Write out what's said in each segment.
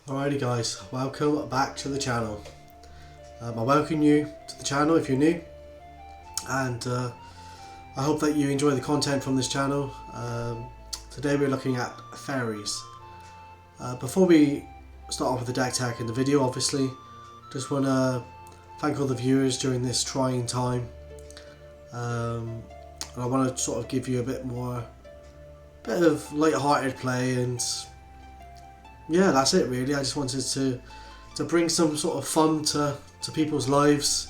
Alrighty guys, welcome back to the channel. I welcome you to the channel if you're new, and I hope that you enjoy the content from this channel. Today we're looking at fairies. Before we start off with the deck tech in the video, obviously, just want to thank all the viewers during this trying time. And I want to sort of give you a bit of light-hearted play, and yeah, that's it really. I just wanted to bring some sort of fun to people's lives,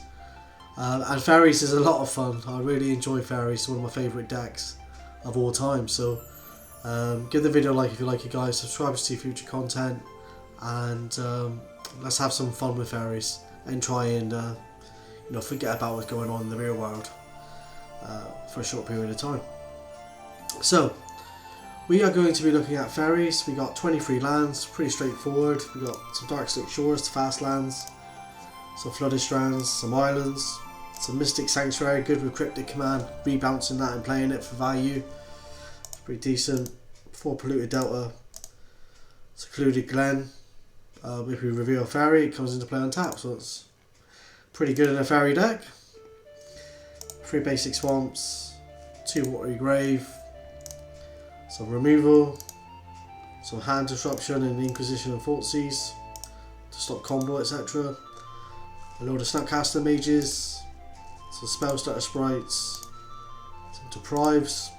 and fairies is a lot of fun. I really enjoy fairies. It's one of my favourite decks of all time. So give the video a like if you like it, guys. Subscribe to see future content, and let's have some fun with fairies and try and forget about what's going on in the real world for a short period of time. So we are going to be looking at fairies. We got 23 lands, pretty straightforward. We got some Darkslick Shores, fast lands, some Flooded Strands, some islands, some Mystic Sanctuary, good with Cryptic Command, rebouncing that and playing it for value. It's pretty decent. 4 Polluted Delta, Secluded Glen. If we reveal a fairy, it comes into play on tap, so it's pretty good in a fairy deck. 3 basic swamps, 2 Watery Grave, some removal, some hand disruption and Inquisition and Thoughtseize to stop combo, etc. A load of Snapcaster Mages, some Spell Starter Sprites, some Deprives,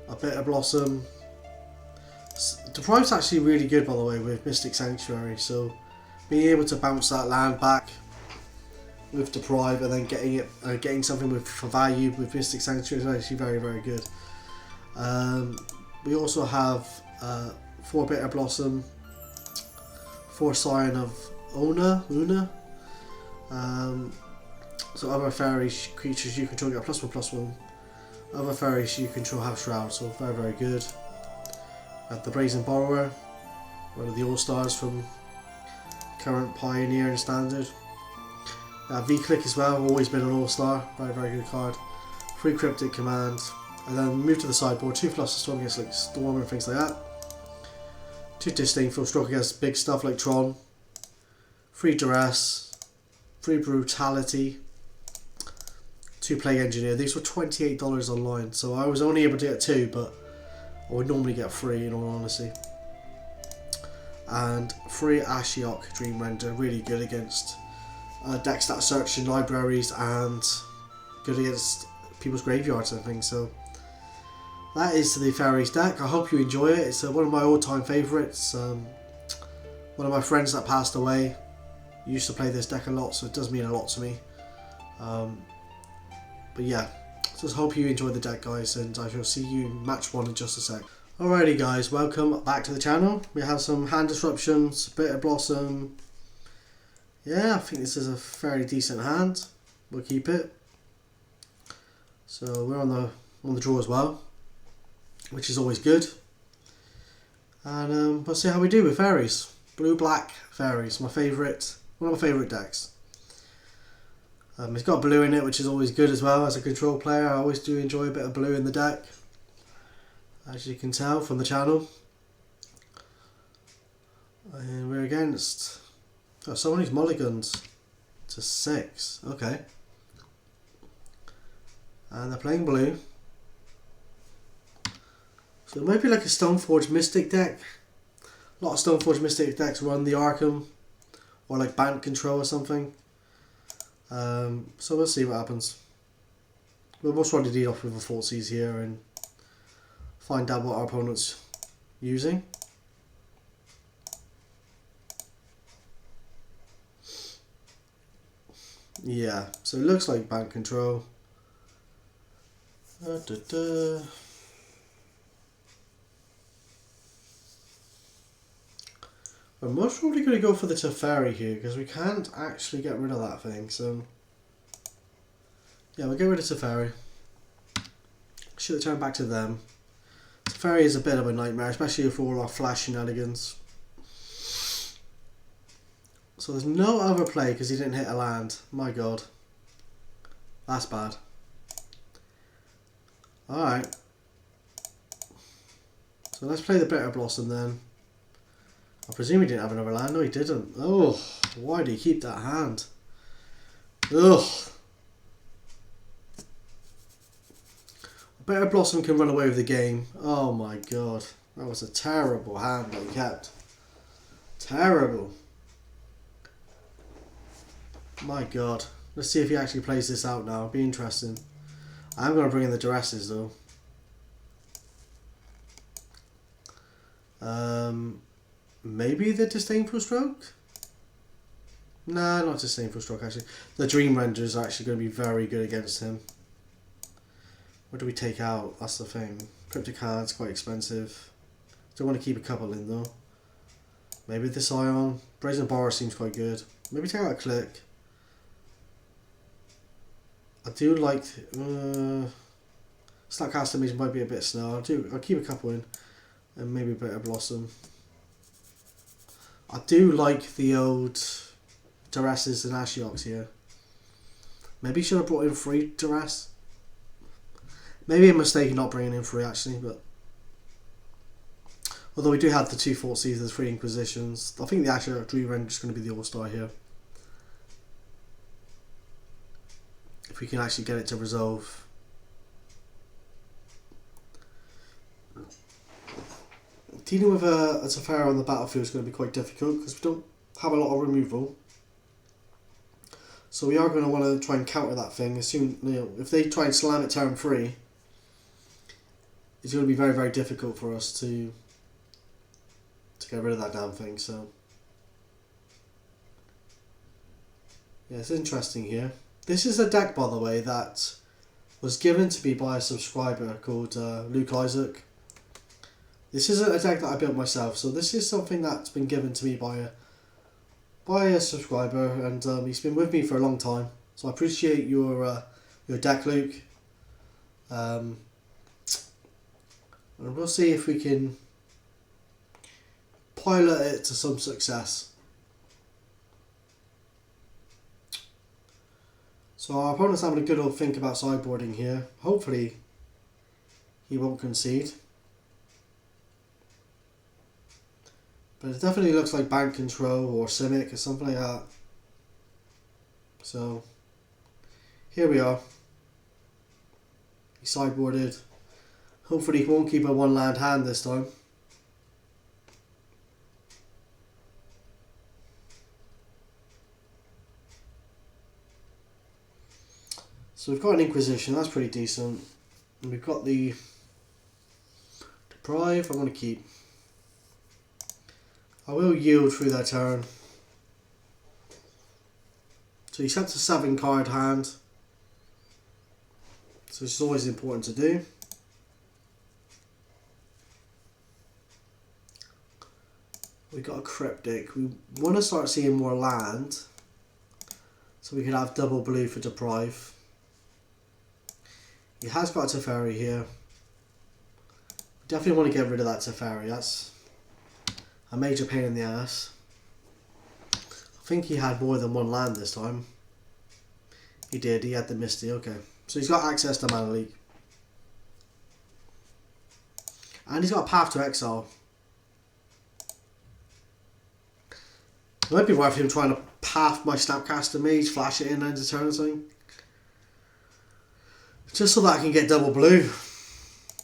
a Bitter Blossom. Deprive's actually really good, by the way, with Mystic Sanctuary, so being able to bounce that land back with Deprive and then getting something for value with Mystic Sanctuary is actually very, very good. We also have 4 Bitter Blossom, 4 Scion of Luna. So other fairy creatures you control get +1/+1. Other fairies you control have Shroud, so very, very good. The Brazen Borrower, one of the all-stars from current Pioneer and Standard. V-Click as well, always been an all-star, very, very good card. 3 Cryptic Command. And then move to the sideboard, 2 Flusterstorm against like Storm and things like that. 2 Disdainful Stroke against big stuff like Tron. 3 Duress. 3 Brutality. 2 Plague Engineer. These were $28 online, so I was only able to get 2, but I would normally get 3 in all honesty. And 3 Ashiok Dream Render, really good against deck stat search in libraries and good against people's graveyards and things. So that is the Fairies deck. I hope you enjoy it. It's one of my all-time favourites. One of my friends that passed away used to play this deck a lot, so it does mean a lot to me. But yeah, just hope you enjoy the deck, guys, and I shall see you in match 1 in just a sec. Alrighty guys, welcome back to the channel. We have some hand disruptions, Bitter Blossom. Yeah, I think this is a fairly decent hand. We'll keep it. So we're on the draw as well, which is always good. And we'll see how we do with fairies. Blue-black fairies, one of my favourite decks. It's got blue in it, which is always good as well. As a control player, I always do enjoy a bit of blue in the deck, as you can tell from the channel. And we're against someone who's mulligans to 6. Okay. And they're playing blue. So it might be like a Stoneforge Mystic deck. A lot of Stoneforge Mystic decks run the Arkham, or like Bant Control or something. So we'll see what happens. We'll most probably lead off with a Thoughtseize here and find out what our opponent's using. Yeah, so it looks like Bant Control. We're most probably going to go for the Teferi here because we can't actually get rid of that thing. So yeah, we'll get rid of Teferi. Should turn back to them. Teferi is a bit of a nightmare, especially for all our flash shenanigans. So there's no other play because he didn't hit a land. My god, that's bad. Alright. So let's play the Bitter Blossom then. I presume he didn't have another land. No, he didn't. Oh, why did he keep that hand? Ugh. Better Blossom can run away with the game. Oh my god. That was a terrible hand that he kept. Terrible. My god. Let's see if he actually plays this out now. It'll be interesting. I'm going to bring in the Duresses though. Maybe the Disdainful Stroke? Nah, not Disdainful Stroke actually. The Dream Render is actually going to be very good against him. What do we take out? That's the thing. Cryptic Hand's quite expensive. Don't want to keep a couple in though. Maybe this Ion. Brazen Borrower seems quite good. Maybe take out a Click. I do like... Snapcaster Mage might be a bit slow. I'll keep a couple in. And maybe a bit of Blossom. I do like the old Duresses and Ashioks here. Maybe should have brought in 3 Duress. Maybe a mistake not bringing in 3 actually, but... Although we do have the 2 Thoughtseizes, the 3 Inquisitions. I think the actual Dream Render is going to be the all-star here. If we can actually get it to resolve. Dealing with a Teferi on the battlefield is going to be quite difficult because we don't have a lot of removal. So we are going to want to try and counter that thing. As soon, if they try and slam it turn 3, it's going to be very, very difficult for us to get rid of that damn thing. So yeah, it's interesting here. This is a deck, by the way, that was given to me by a subscriber called Luke Isaac. This isn't a deck that I built myself, so this is something that's been given to me by a subscriber, and he's been with me for a long time. So I appreciate your deck, Luke. And we'll see if we can pilot it to some success. So our opponent's having a good old think about sideboarding here. Hopefully he won't concede. But it definitely looks like Bant Control or Simic or something like that. So here we are. He sideboarded. Hopefully he won't keep a 1 land hand this time. So we've got an Inquisition, that's pretty decent. And we've got the Deprive, I'm going to keep. I will yield through that turn. So he sets a 7 card hand. So it's always important to do. We got a Cryptic. We want to start seeing more land. So we could have double blue for Deprive. He has got a Teferi here. Definitely want to get rid of that Teferi. That's a major pain in the ass. I think he had more than 1 land this time. He did, he had the Misty, okay. So he's got access to Mana Leak. And he's got a Path to Exile. It might be worth him trying to path my Snapcaster Mage, flash it in end of turn or something. Just so that I can get double blue.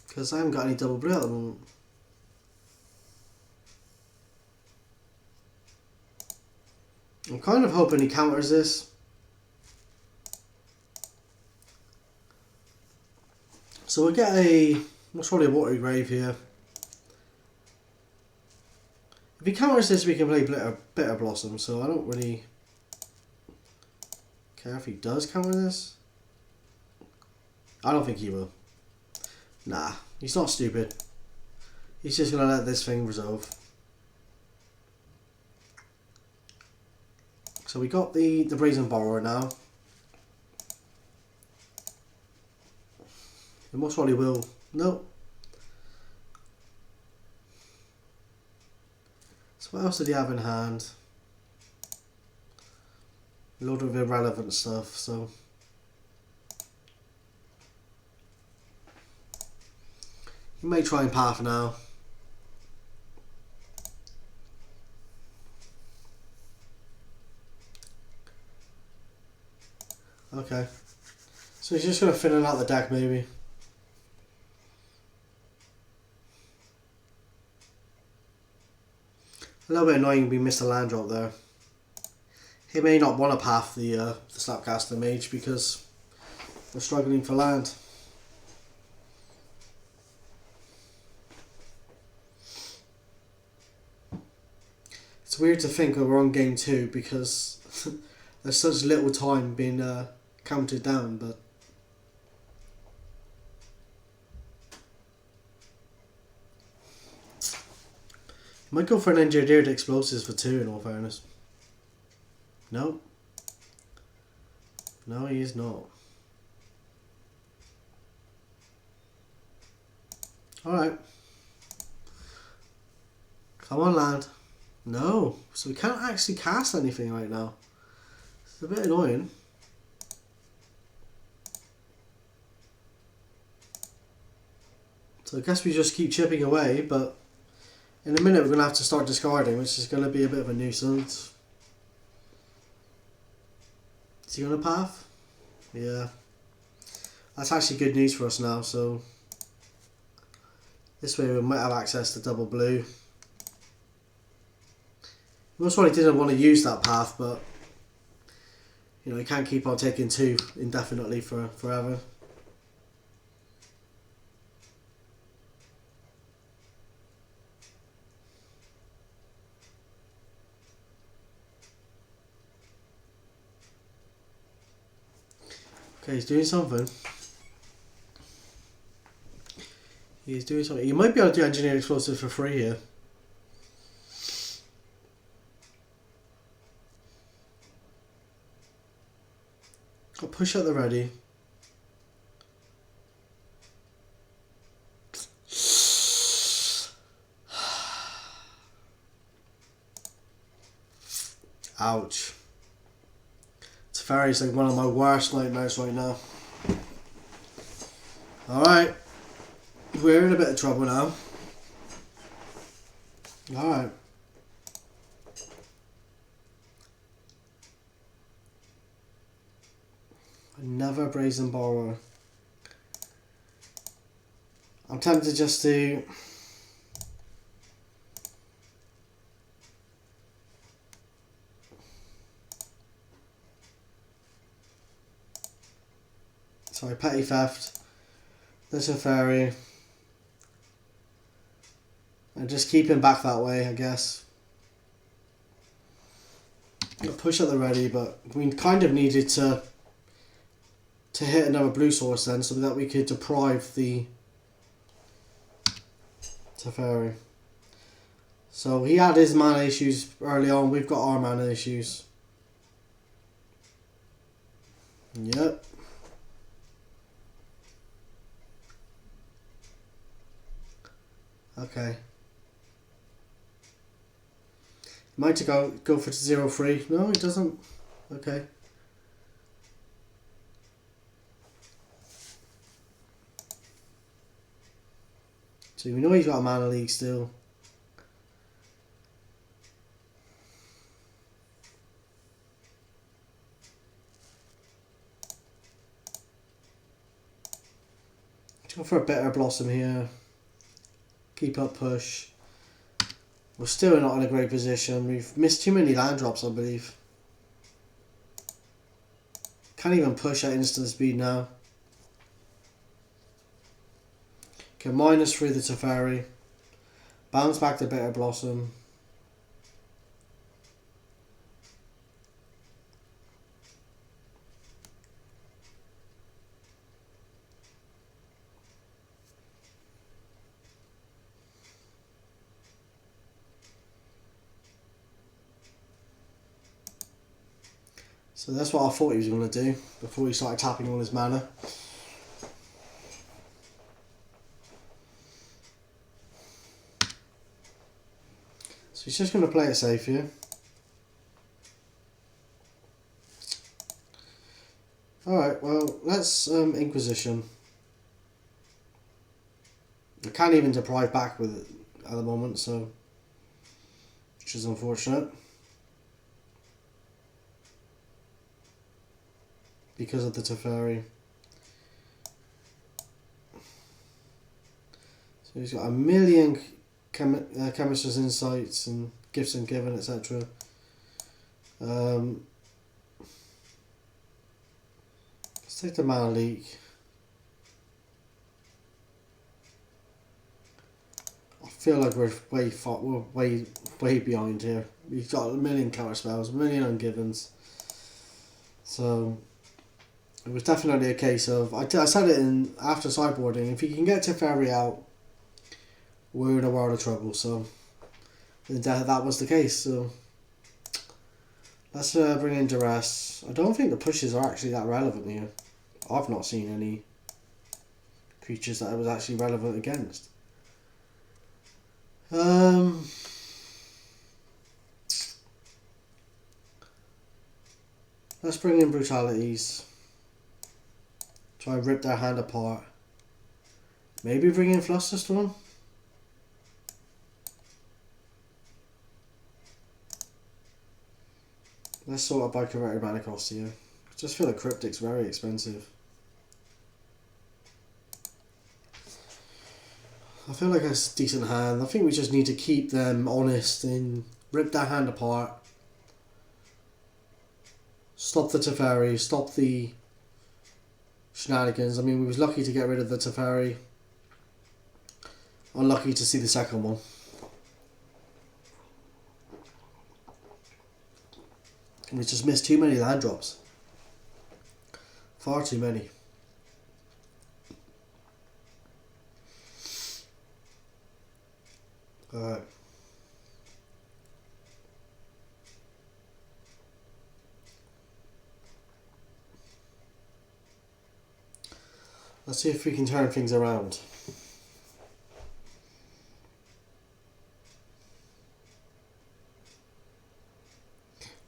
Because I haven't got any double blue at the moment. I'm kind of hoping he counters this. So we get a, most probably a Watery Grave here. If he counters this, we can play Bitter Blossom, so I don't really care if he does counter this. I don't think he will. Nah, he's not stupid. He's just going to let this thing resolve. So we got the Brazen Borrower now. He most probably will. No. So what else did he have in hand? A lot of irrelevant stuff, so. He may try and path now. Okay. So he's just going to fill out the deck maybe. A little bit annoying we missed a land drop there. He may not want to path the Snapcaster Mage because we're struggling for land. It's weird to think that we're on game 2 because there's such little time being counted down, but might go for an engineered explosives for 2 in all fairness. No. No, he is not. Alright. Come on, land. No. So we can't actually cast anything right now. It's a bit annoying. So I guess we just keep chipping away, but in a minute we're going to have to start discarding, which is going to be a bit of a nuisance. Is he going to path? Yeah. That's actually good news for us now, so this way we might have access to double blue. Most probably didn't want to use that path, but you know, you can't keep on taking 2 indefinitely forever. Okay, he's doing something. He's doing something. You might be able to do engineered explosives for free here. I'll push at the ready. Ouch. Fairies like one of my worst nightmares right now. Alright. We're in a bit of trouble now. Alright. Another Brazen Borrower. I'm tempted just to sorry, Petty Theft. There's a Fairy. And just keep him back that way, I guess. I'll push at the ready, but we kind of needed to hit another blue source then, so that we could deprive the Teferi. So he had his mana issues early on, we've got our mana issues. Yep. Okay. Might go for 0-3. No, he doesn't. Okay. So we know he's got a mana leak still. Let's go for a Bitter Blossom here. Keep up push. We're still not in a great position. We've missed too many land drops, I believe. Can't even push at instant speed now. Okay, minus through the Teferi. Bounce back to Bitter Blossom. So that's what I thought he was going to do before he started tapping all his mana. So he's just going to play it safe here. Alright, well, let's Inquisition. I can't even deprive back with it at the moment, so which is unfortunate. because of the Teferi. So he's got a million Chemist's Insights and Gifts and Given, etc. Let's take the Mana Leak. I feel like we're way behind here. We've got a million counter spells, a million ungivens. So it was definitely a case of, I said it in after sideboarding, if you can get Teferi out, we're in a world of trouble. So that was the case. So let's bring in Duress. I don't think the pushes are actually that relevant here. I've not seen any creatures that it was actually relevant against. Let's bring in Brutalities. Try and rip their hand apart. Maybe bring in Flusterstorm. Let's sort out by converted mana cost here. I just feel like Cryptic's very expensive. I feel like it's a decent hand. I think we just need to keep them honest and rip their hand apart. Stop the Teferi, stop the shenanigans. I mean, we was lucky to get rid of the Teferi. Unlucky to see the second one. And we just missed too many land drops. Far too many. Alright. Let's see if we can turn things around.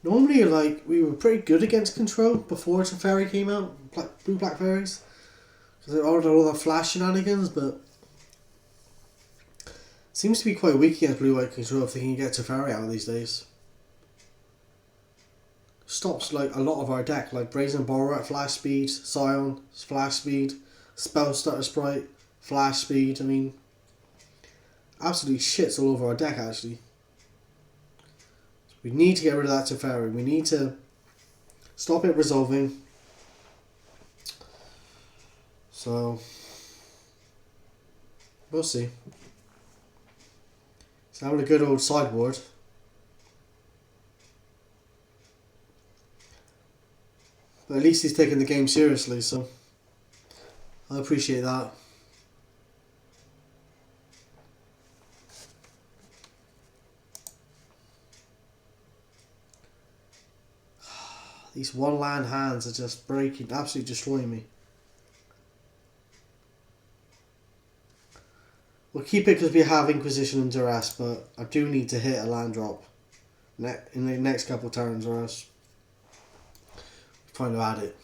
Normally, like, we were pretty good against control before Teferi came out, Blue-Black Fairies. Because they ordered all the flash shenanigans, but seems to be quite weak against Blue-White control if they can get Teferi out these days. Stops like a lot of our deck, like Brazen Borrower at flash speed, Scion, flash speed, Spell Stutter Sprite, flash speed. I mean, absolutely shits all over our deck actually. We need to get rid of that Teferi. We need to stop it resolving. So we'll see. He's having a good old sideboard. But at least he's taking the game seriously, so I appreciate that. These one land hands are just breaking, absolutely destroying me. We'll keep it because we have Inquisition and Duress, but I do need to hit a land drop in the next couple turns or else I'm trying to add it.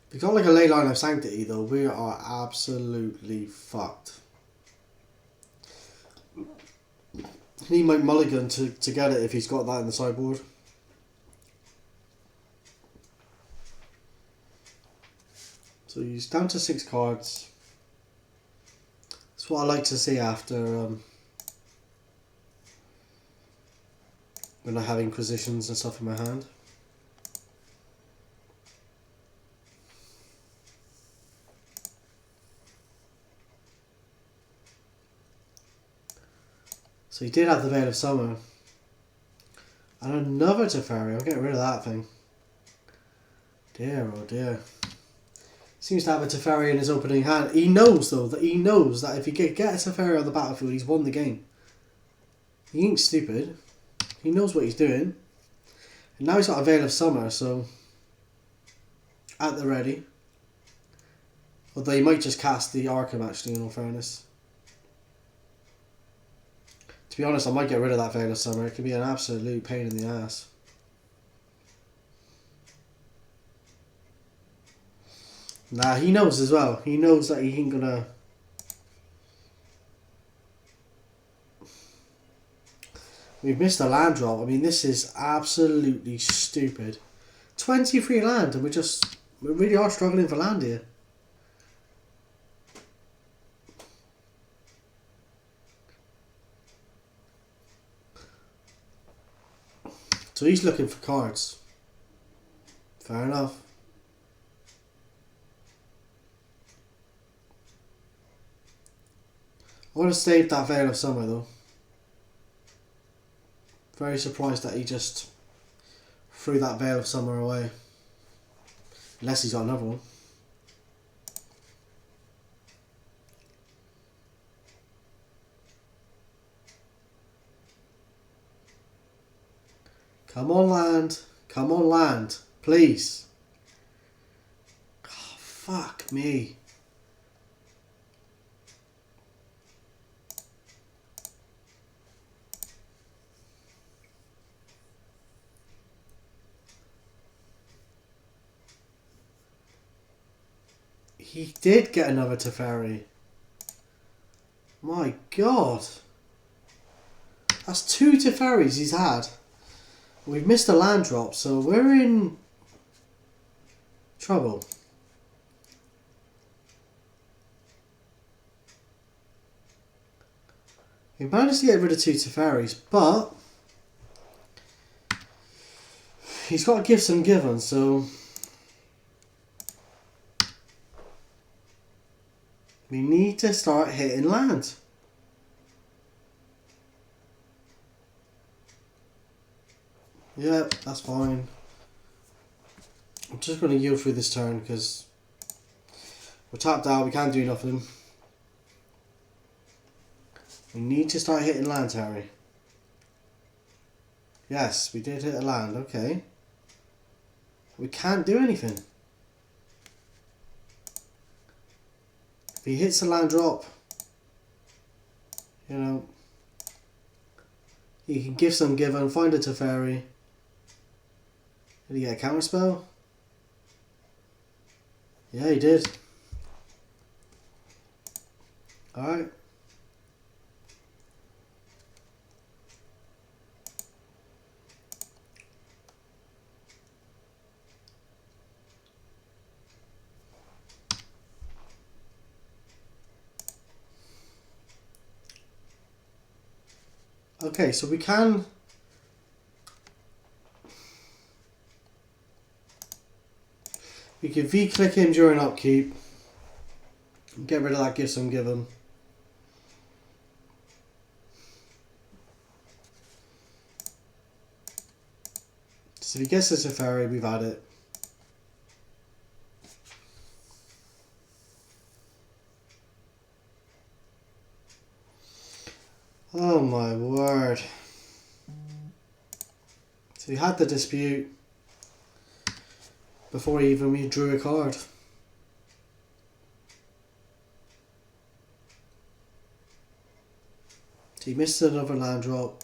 If we've got like a Ley Line of Sanctity though, we are absolutely fucked. I need Mike Mulligan to get it if he's got that in the sideboard. So he's down to 6 cards. That's what I like to see after when I have Inquisitions and stuff in my hand. So he did have the Veil of Summer. And another Teferi. I'll get rid of that thing. Dear, oh dear. Seems to have a Teferi in his opening hand. He knows though, that if he get a Teferi on the battlefield, he's won the game. He ain't stupid. He knows what he's doing. And now he's got a Veil of Summer, so at the ready. Although he might just cast the Arkham actually, in all fairness. To be honest, I might get rid of that Veil of Summer. It could be an absolute pain in the ass. Nah, he knows as well. He knows that he ain't gonna... We've missed a land drop. I mean, this is absolutely stupid. 23 land, and we really are struggling for land here. So he's looking for cards. Fair enough. I want to save that Veil of Summer though. Very surprised that he just threw that Veil of Summer away. Unless he's got another one. Come on, land. Come on, land. Please. Oh, fuck me. He did get another Teferi. My God. That's 2 Teferis he's had. We've missed a land drop, so we're in trouble. We managed to get rid of 2 Teferis, but he's got gifts and given, so we need to start hitting land. Yep, that's fine. I'm just going to yield through this turn because we're tapped out, we can't do nothing. We need to start hitting lands, Harry. Yes, we did hit a land, okay. We can't do anything. If he hits a land drop, you know, he can give some given, find a Teferi. Did he get a counter spell? Yeah, he did. Alright. Okay, so we can V-click him during upkeep. Get rid of that gifts and given. So if he gets us a Teferi, we've had it. Oh my word. So he had the dispute before he even drew a card. So he missed another land drop.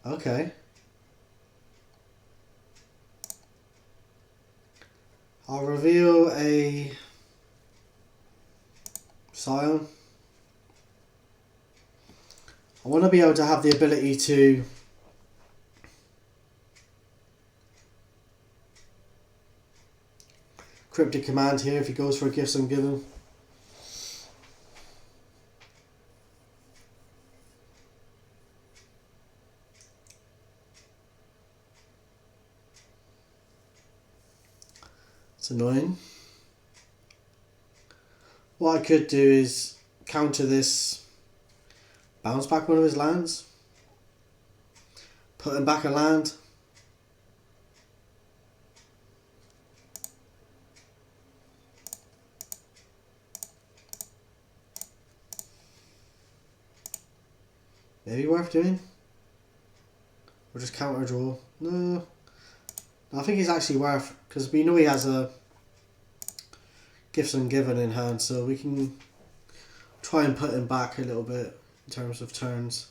Okay. I'll reveal a Scion. I want to be able to have the ability to cryptic command here if he goes for a gifts and given. It's annoying. What I could do is counter this, bounce back one of his lands, put him back a land. Maybe worth doing. Or just counter draw. No. I think it's actually worth, because we know he has a gifts and given in hand, so we can try and put him back a little bit in terms of turns.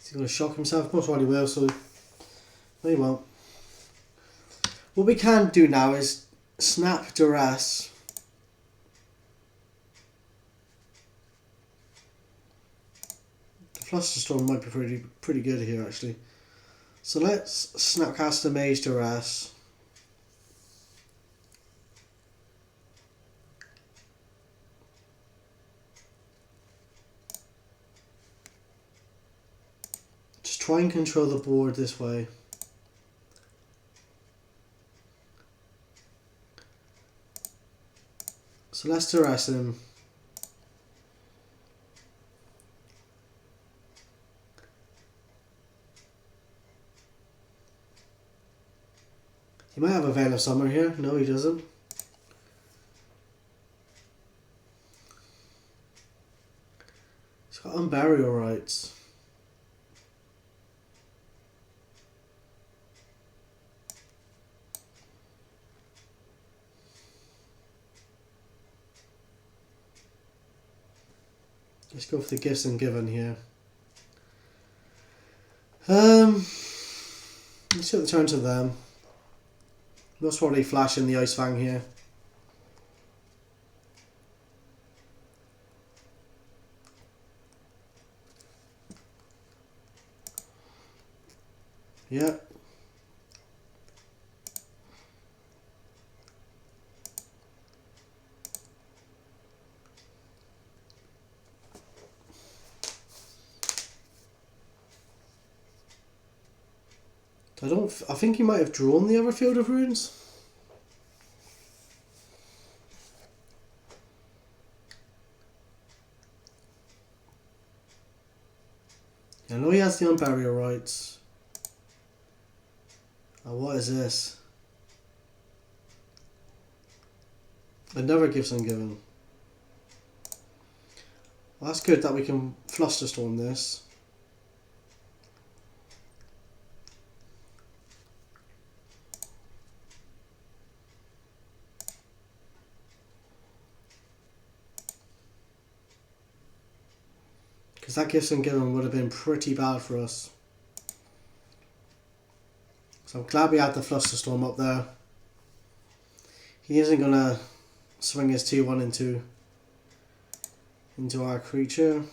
He's going to shock himself. Most probably will, so no, he won't. What we can do now is snap Duress. The Flusterstorm might be pretty good here actually. So let's Snapcast the Mage Duress. Just try and control the board this way. So let's Duress him. He might have a Veil of Summer here. No, he doesn't. He's got Unburial Rights. Let's go for the Gifts and Given here. Let's set the turn to them. Most probably flash in the Ice Fang here. Yeah. I think he might have drawn the other Field of Runes. I know he has the Unburial Rights. Oh, what is this? Another Gifts Ungiven. Well, that's good that we can Flusterstorm this. Because that Gifts Ungiven would have been pretty bad for us. So I'm glad we had the Flusterstorm up there. He isn't going to swing his 2-1 into our creature.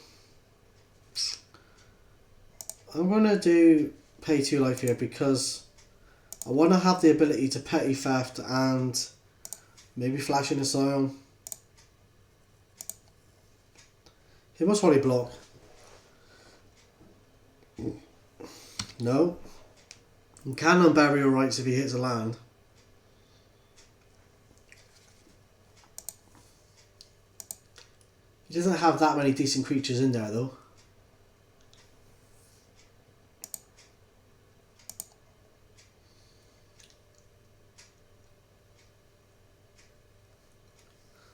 I'm going to do pay 2 life here because I want to have the ability to Petty Theft and maybe flash in a Scion. He must probably block. No. He can Unburial Rights if he hits a land. He doesn't have that many decent creatures in there though.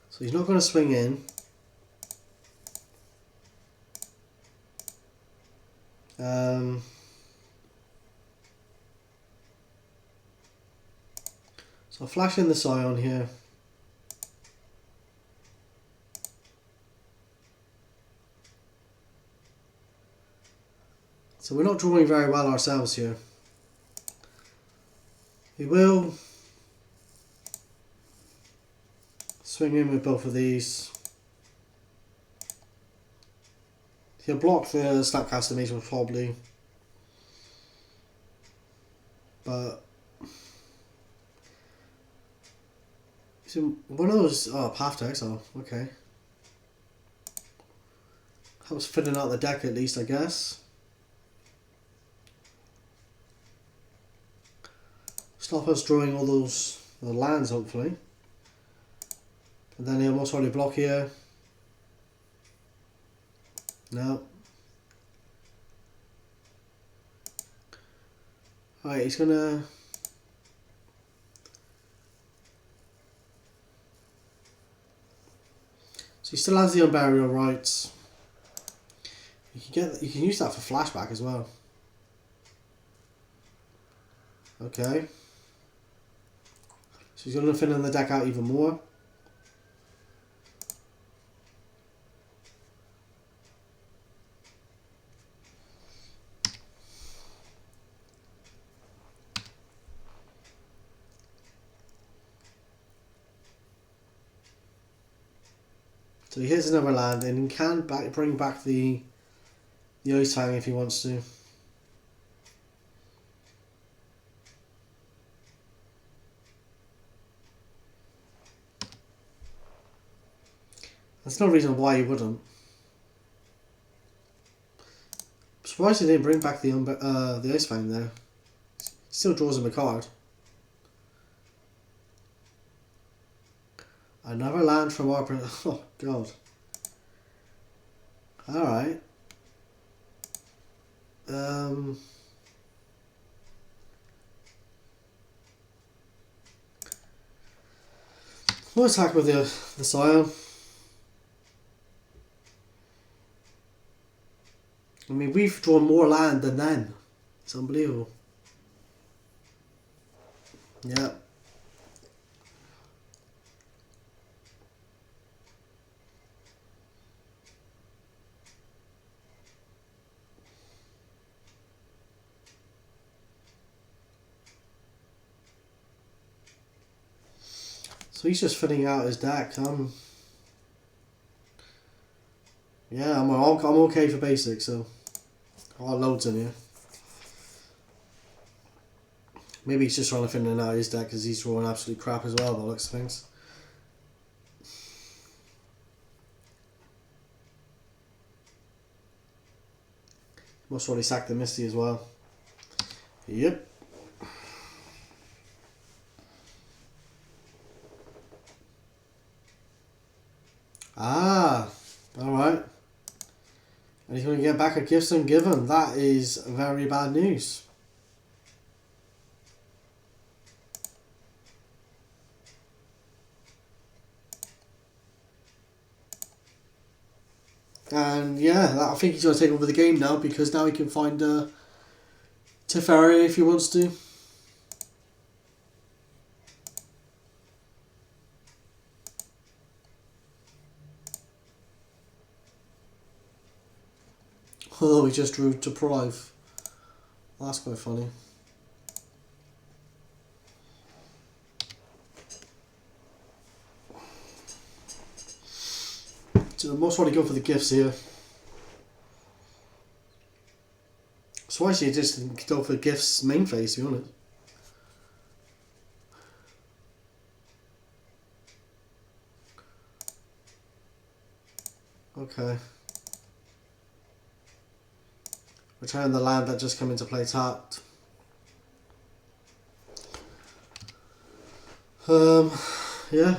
So he's not going to swing in. So I'll flash in the Scion here. So we're not drawing very well ourselves here. We will swing in with both of these. He'll block the Snapcaster Mage probably. But so one of those, oh, Path to Exile, okay. Helps filling out the deck at least, I guess. Stop us drawing all those lands, hopefully. And then he'll most probably block here. No. Alright, he's gonna... So he still has the Unburial Rights. You can use that for flashback as well. Okay. So he's gonna fill in the deck out even more. So he hits another land, and he can bring back the Ice Fang if he wants to. There's no reason why he wouldn't. I'm surprised he didn't bring back the Ice Fang there. Still draws him a card. Another land from our... Oh, God. Alright. We'll attack with the Scion. I mean, we've drawn more land than them. It's unbelievable. Yeah. So he's just filling out his deck. Yeah, I'm okay for basic, so I got loads in here. Maybe he's just trying to fill out his deck because he's drawing absolute crap as well by the looks of things. Must already sack the Misty as well. Yep. Ah, alright. And he's going to get back a Gifts Ungiven. That is very bad news. And yeah, I think he's going to take over the game now because now he can find Teferi if he wants to. Oh, he just drew Deprive. Well, that's quite funny. So most probably go for the gifts here. So why should you just go for gifts main phase, to be honest? Okay. Return the land that just come into play tapped. Yeah.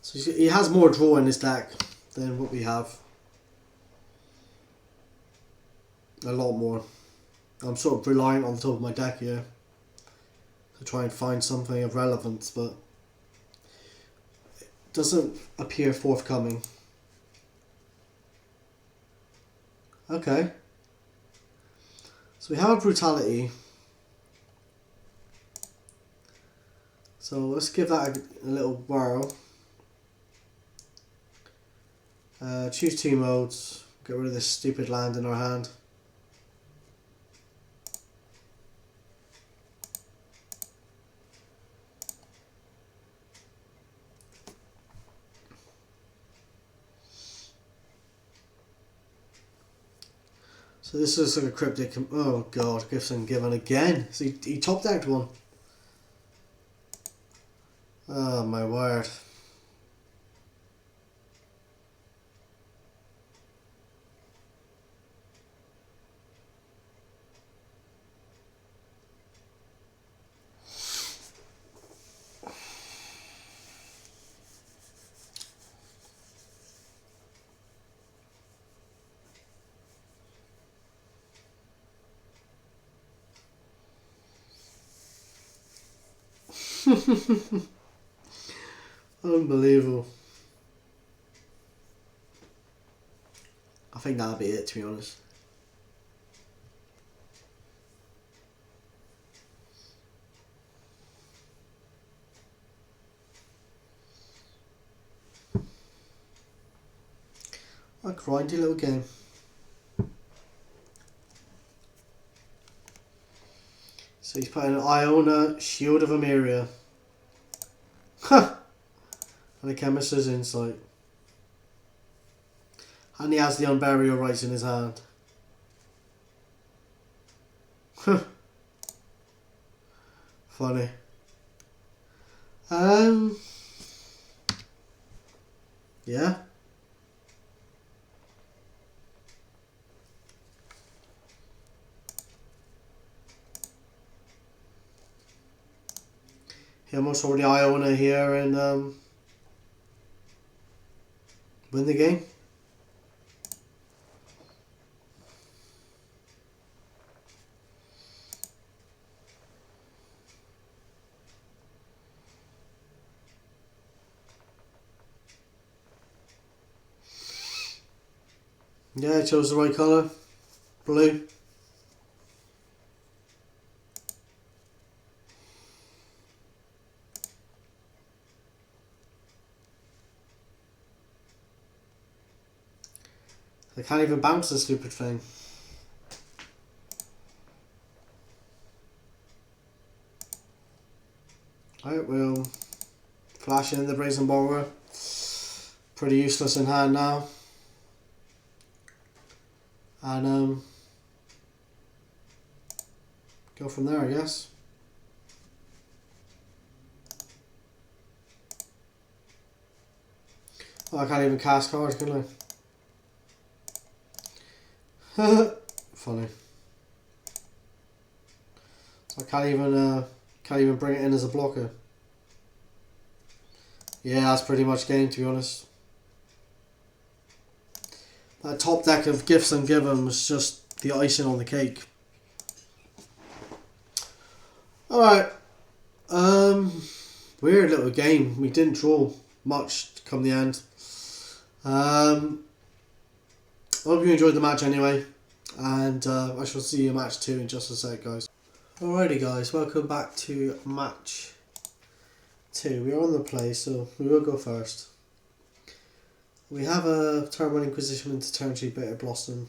So he has more draw in his deck than what we have. A lot more. I'm sort of reliant on the top of my deck here to try and find something of relevance, but it doesn't appear forthcoming. Okay. So we have a Brutality. So let's give that a little whirl. Choose 2 modes. Get rid of this stupid land in our hand. So this is like a cryptic. Oh god, Gifts Ungiven again. So he top decked one. Oh my word. Unbelievable. I think that'll be it, to be honest. grindy little game. So he's putting an Iona, Shield of Emeria. Ha! And a Chemist's Insight. And he has the Unburial Rites in his hand. Funny. Yeah. He almost saw the Iona here and win the game. Yeah, I chose the right colour. Blue. I can't even bounce the stupid thing. Right, we'll flash in the Brazen Borrower. Pretty useless in hand now. And go from there, I guess. Oh, I can't even cast cards, can I? Funny. So I can't even bring it in as a blocker. Yeah, that's pretty much game, to be honest. That top deck of Gifts Ungiven was just the icing on the cake. Alright. Weird little game. We didn't draw much come the end. I hope you enjoyed the match anyway. And I shall see you in match 2 in just a sec, guys. Alrighty guys, welcome back to match 2. We're on the play, so we will go first. We have a turn 1 Inquisition into turn 2 Bitter Blossom.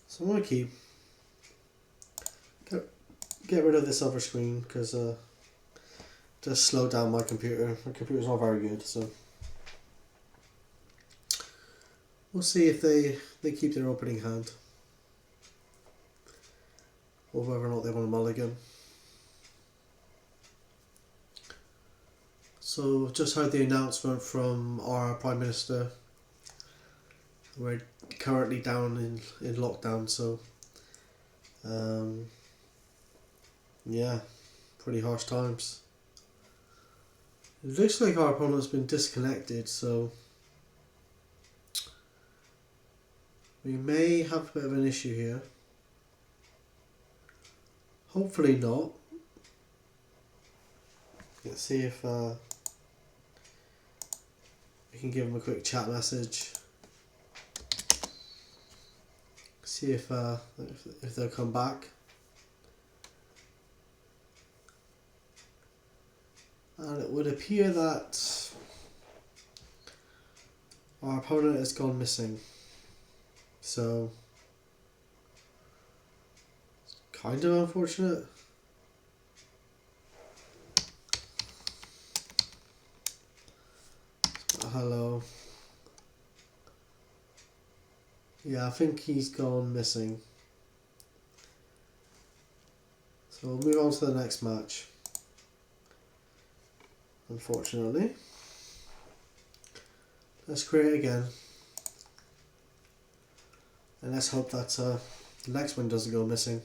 So I'm going to keep. Get rid of this other screen because just slow down my computer. My computer's not very good, so we'll see if they keep their opening hand. Or whether or not they want a mulligan. So just heard the announcement from our Prime Minister. We're currently down in lockdown, so yeah, pretty harsh times. It looks like our opponent's been disconnected, so we may have a bit of an issue here. Hopefully not. Let's see if we can give them a quick chat message. See if they'll come back. And it would appear that our opponent has gone missing. So it's kind of unfortunate. Hello. Yeah, I think he's gone missing. So we'll move on to the next match. Unfortunately. Let's create again. And let's hope that the next one doesn't go missing.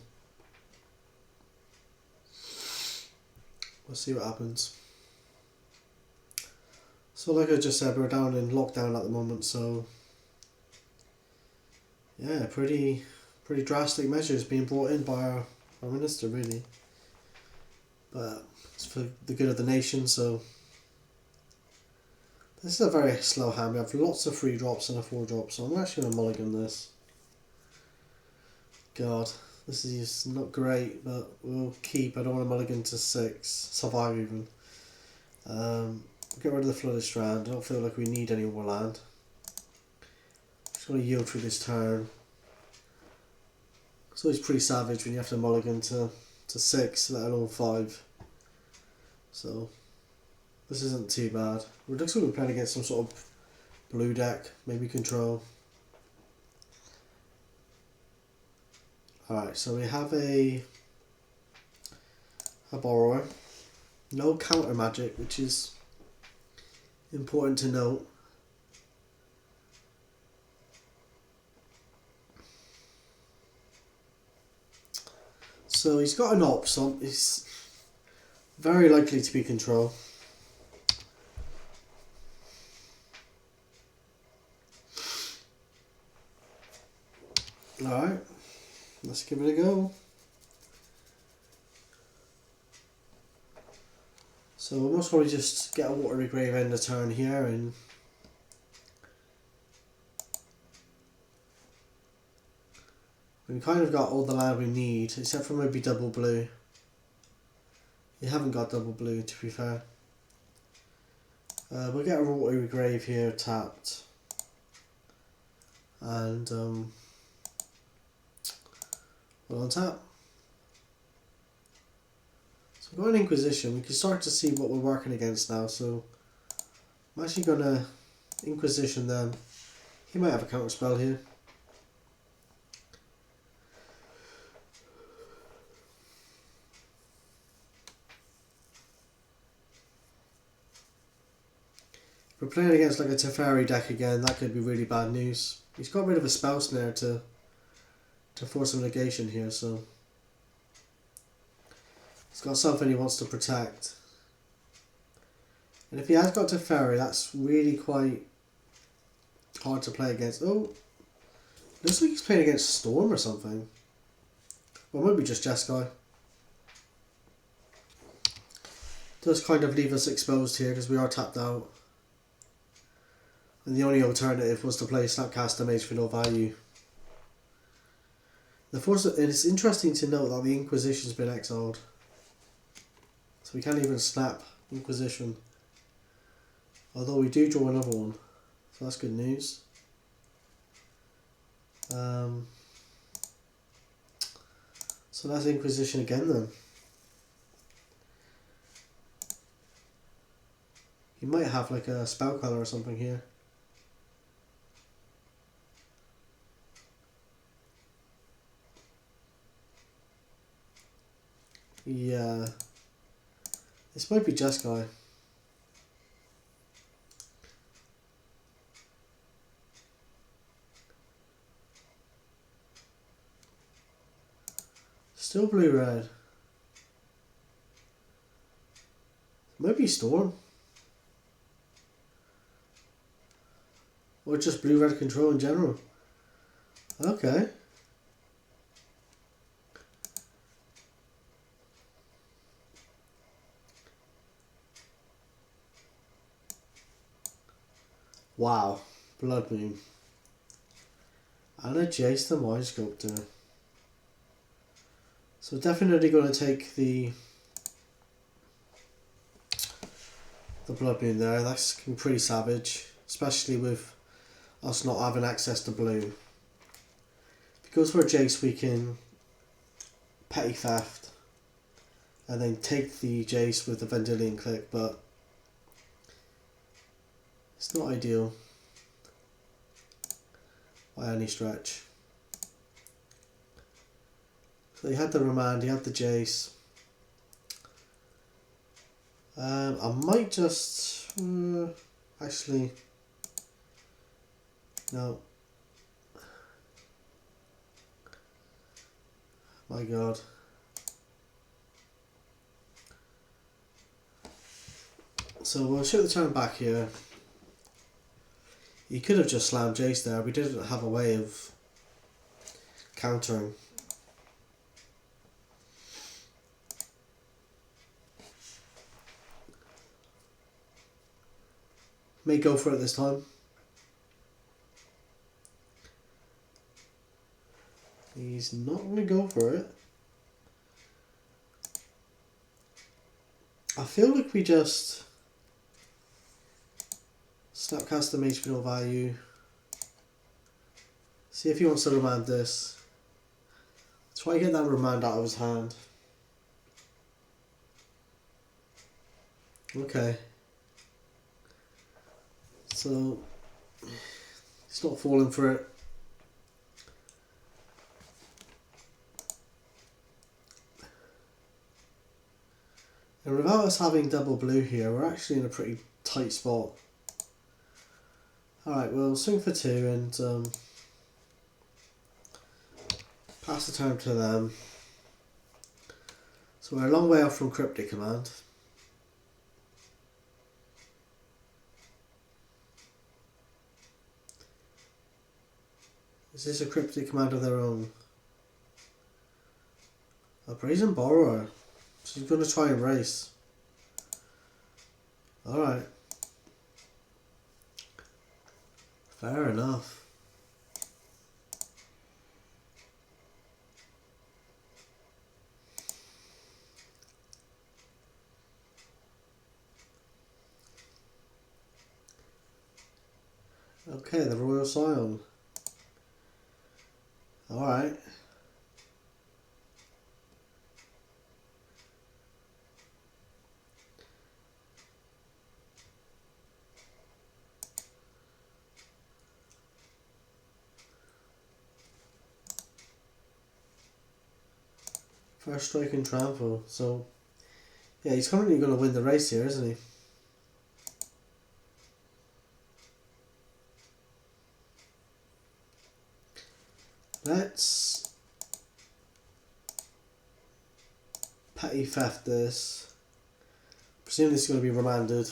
We'll see what happens. So like I just said, we're down in lockdown at the moment, so yeah, pretty drastic measures being brought in by our minister, really. But it's for the good of the nation, so this is a very slow hand. We have lots of 3 drops and a 4 drop, so I'm actually going to mulligan this. God, this is not great, but we'll keep. I don't want to mulligan to 6, survive even. Get rid of the Flooded Strand. I don't feel like we need any more land. just going to yield through this turn. It's always pretty savage when you have to mulligan to 6, let alone 5. So this isn't too bad. We're just going to be playing against some sort of blue deck, maybe control. Alright, so we have a borrower. No counter magic, which is important to note. So he's got an op, so he's very likely to be control. Alright, let's give it a go. So we'll most probably just get a watery grave end of turn here, and we've kind of got all the land we need, except for maybe double blue. You haven't got double blue, to be fair. We'll get a watery grave here tapped, and we'll untap. So we've got an Inquisition. We can start to see what we're working against now. So I'm actually going to Inquisition them. He might have a counter spell here. If we're playing against like a Teferi deck again, that could be really bad news. He's got rid of a spell snare to force some negation here, so he's got something he wants to protect. And if he has got Teferi, that's really quite hard to play against. Oh, looks like he's playing against Storm or something. Or maybe just Jeskai. Does kind of leave us exposed here because we are tapped out. And the only alternative was to play Snapcaster Mage for no value. And it's interesting to note that the Inquisition's been exiled. So we can't even snap Inquisition. Although we do draw another one. So that's good news. So that's Inquisition again then. You might have like a spell color or something here. Yeah, this might be Jeskai. Still blue-red. Might be Storm. Or just blue-red control in general. Okay. Wow, Blood Moon. And a Jace the Mind Sculptor. So definitely going to take the Blood Moon there. That's pretty savage, especially with us not having access to blue. Because for a Jace we can Petty Theft and then take the Jace with the Vendilion Click, but it's not ideal by any stretch. So he had the Remand, he had the Jace. I might just actually no. My God. So we'll shift the turn back here. He could have just slammed Jace there. We didn't have a way of countering. May go for it this time. He's not going to go for it. I feel like we just Snapcaster Mage for no value. See if he wants to remand this. Try to get that remand out of his hand. Okay. So he's not falling for it. And without us having double blue here, we're actually in a pretty tight spot. Alright, we'll swing for 2 and pass the turn to them. So we're a long way off from Cryptic Command. Is this a Cryptic Command of their own? A Brazen Borrower. So he's going to try and race. Alright. Fair enough. Okay, the Royal Scion. Alright. First strike and trample. So, yeah, he's currently going to win the race here, isn't he? Let's petty theft this. Presume this is going to be remanded.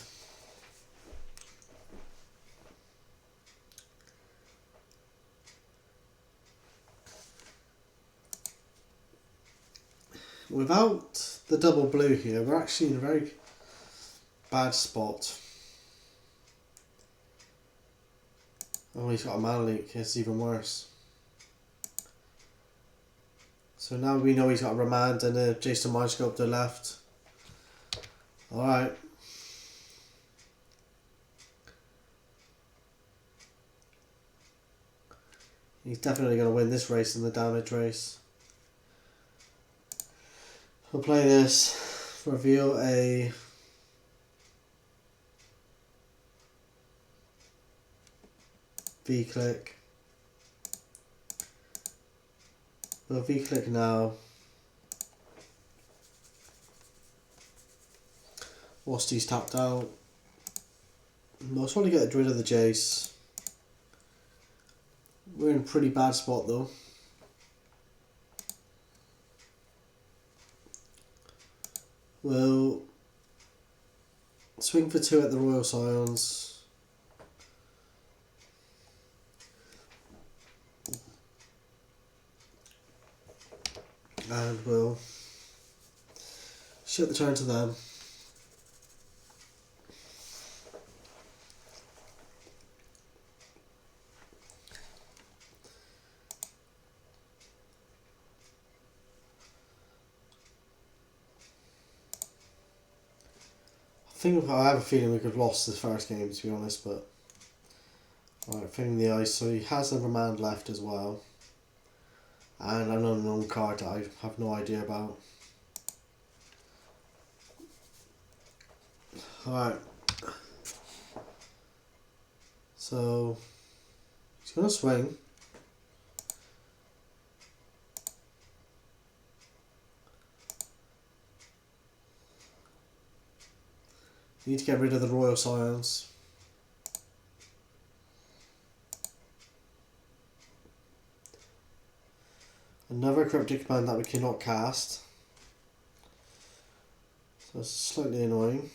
Without the double blue here, we're actually in a very bad spot. Oh, he's got a mana leak, it's even worse. So now we know he's got a remand and a Jason Magic up to the left. Alright. He's definitely going to win this race in the damage race. We'll play this, reveal a V-click. We'll V-click now. Whilst he's tapped out. I just want to get rid of the Jace. We're in a pretty bad spot though. We'll swing for 2 at the Royal Scions. And we'll shut the turn to them. I have a feeling we could have lost the first game, to be honest, but alright, filling the ice, so he has a remand left as well. And an unknown card that I have no idea about. Alright. So he's gonna swing. Need to get rid of the Royal Scions. Another Cryptic Command that we cannot cast. So it's slightly annoying.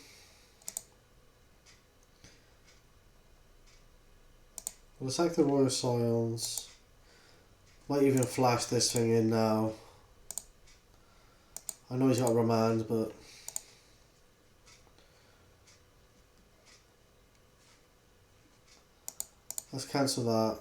We'll attack the Royal Scions. Might even flash this thing in now. I know he's got a remand, but let's cancel that.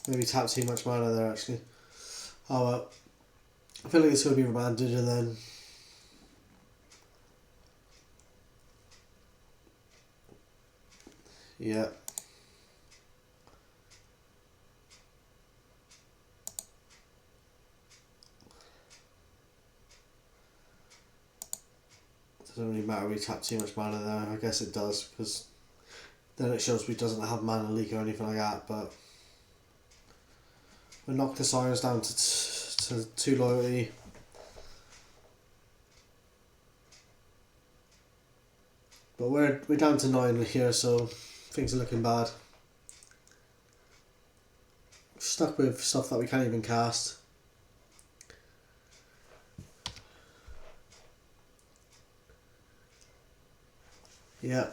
Maybe tap too much mana there actually. Oh well. I feel like it's going to be remanded and then Yeah. Doesn't really matter we tap too much mana there. I guess it does, because then it shows we doesn't have mana leak or anything like that, but we'll knock the Sirens down to 2 loyalty. But we're down to 9 here, so things are looking bad. Stuck with stuff that we can't even cast. Yeah.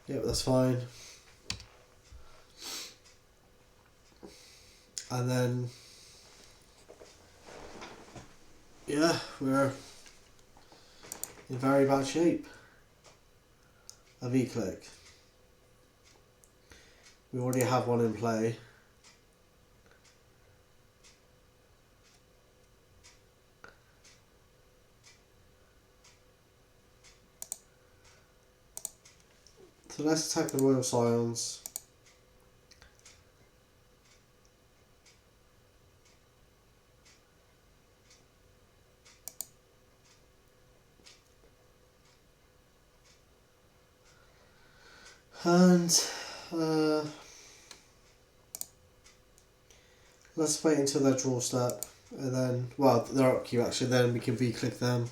Yep, that's fine. And then, yeah, we're in very bad shape. A V-click. We already have one in play. So let's attack the Royal Scions. And let's wait until their draw step, and then, well, they're up queue actually, then we can V-click them.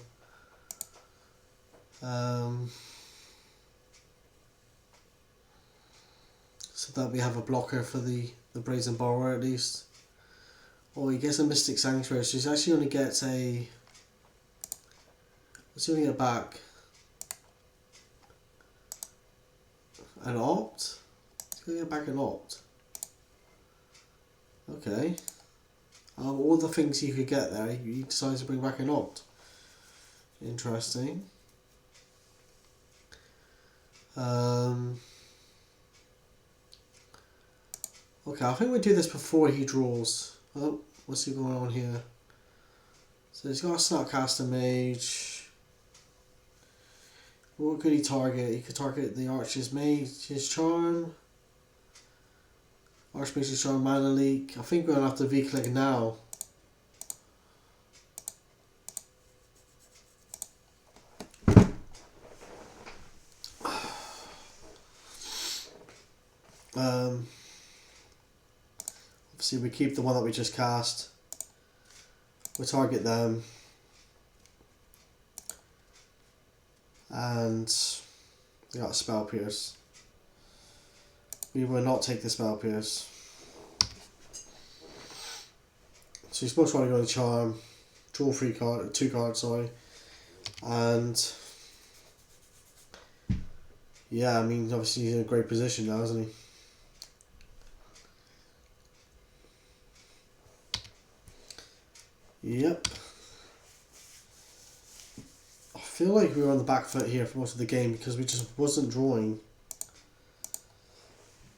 So that we have a blocker for the Brazen Borrower at least. Oh, he gets a Mystic Sanctuary, so he's actually only gets a... Let's see what we get back. An Opt? He's going to get back an Opt. Okay. All the things you could get there, he decides to bring back an Opt. Interesting. Okay, I think we do this before he draws. Oh, what's he going on here? So he's got a Snapcaster Mage. What could he target? He could target the Archer's Mage's Charm. Archmage's Charm, Mana Leak. I think we're going to have to V-click now. Obviously we keep the one that we just cast. We'll target them. And we got a Spell Pierce. We will not take the Spell Pierce. So you're supposed to want to go to Charm, draw 2 cards, sorry. And yeah, I mean obviously he's in a great position now, isn't he? Yep. I feel like we were on the back foot here for most of the game because we just wasn't drawing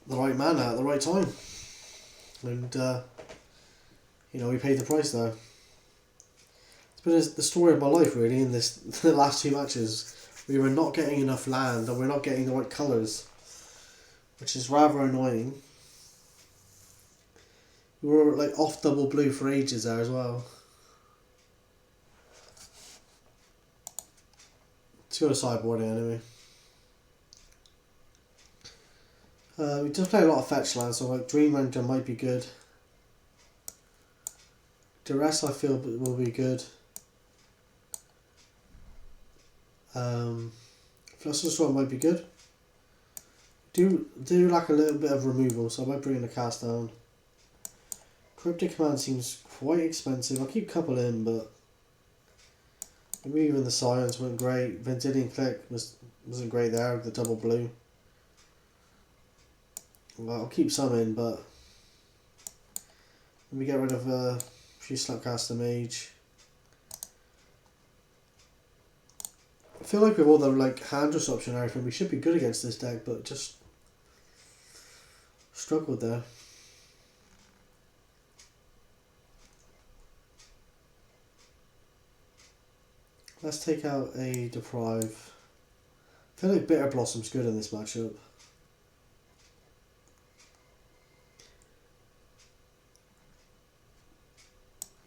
the right mana at the right time. And, you know, we paid the price there. It's been the story of my life really in the last 2 matches. We were not getting enough land and we're not getting the right colours, which is rather annoying. We were like off double blue for ages there as well. Let's go to sideboarding anyway. We just play a lot of fetch lands, so like Dream Ranger might be good. Duress I feel will be good. Fluster Storm might be good. Do like a little bit of removal, so I might bring in the cast down. Cryptic Command seems quite expensive. I'll keep a couple in, but maybe even the Scions weren't great. Vendilion Click wasn't great there, the double blue. Well, I'll keep some in, but let me get rid of a few Snapcaster Mage. I feel like with all the like hand disruption and everything, we should be good against this deck, but just struggled there. Let's take out a Deprive. I feel like Bitter Blossom's good in this matchup.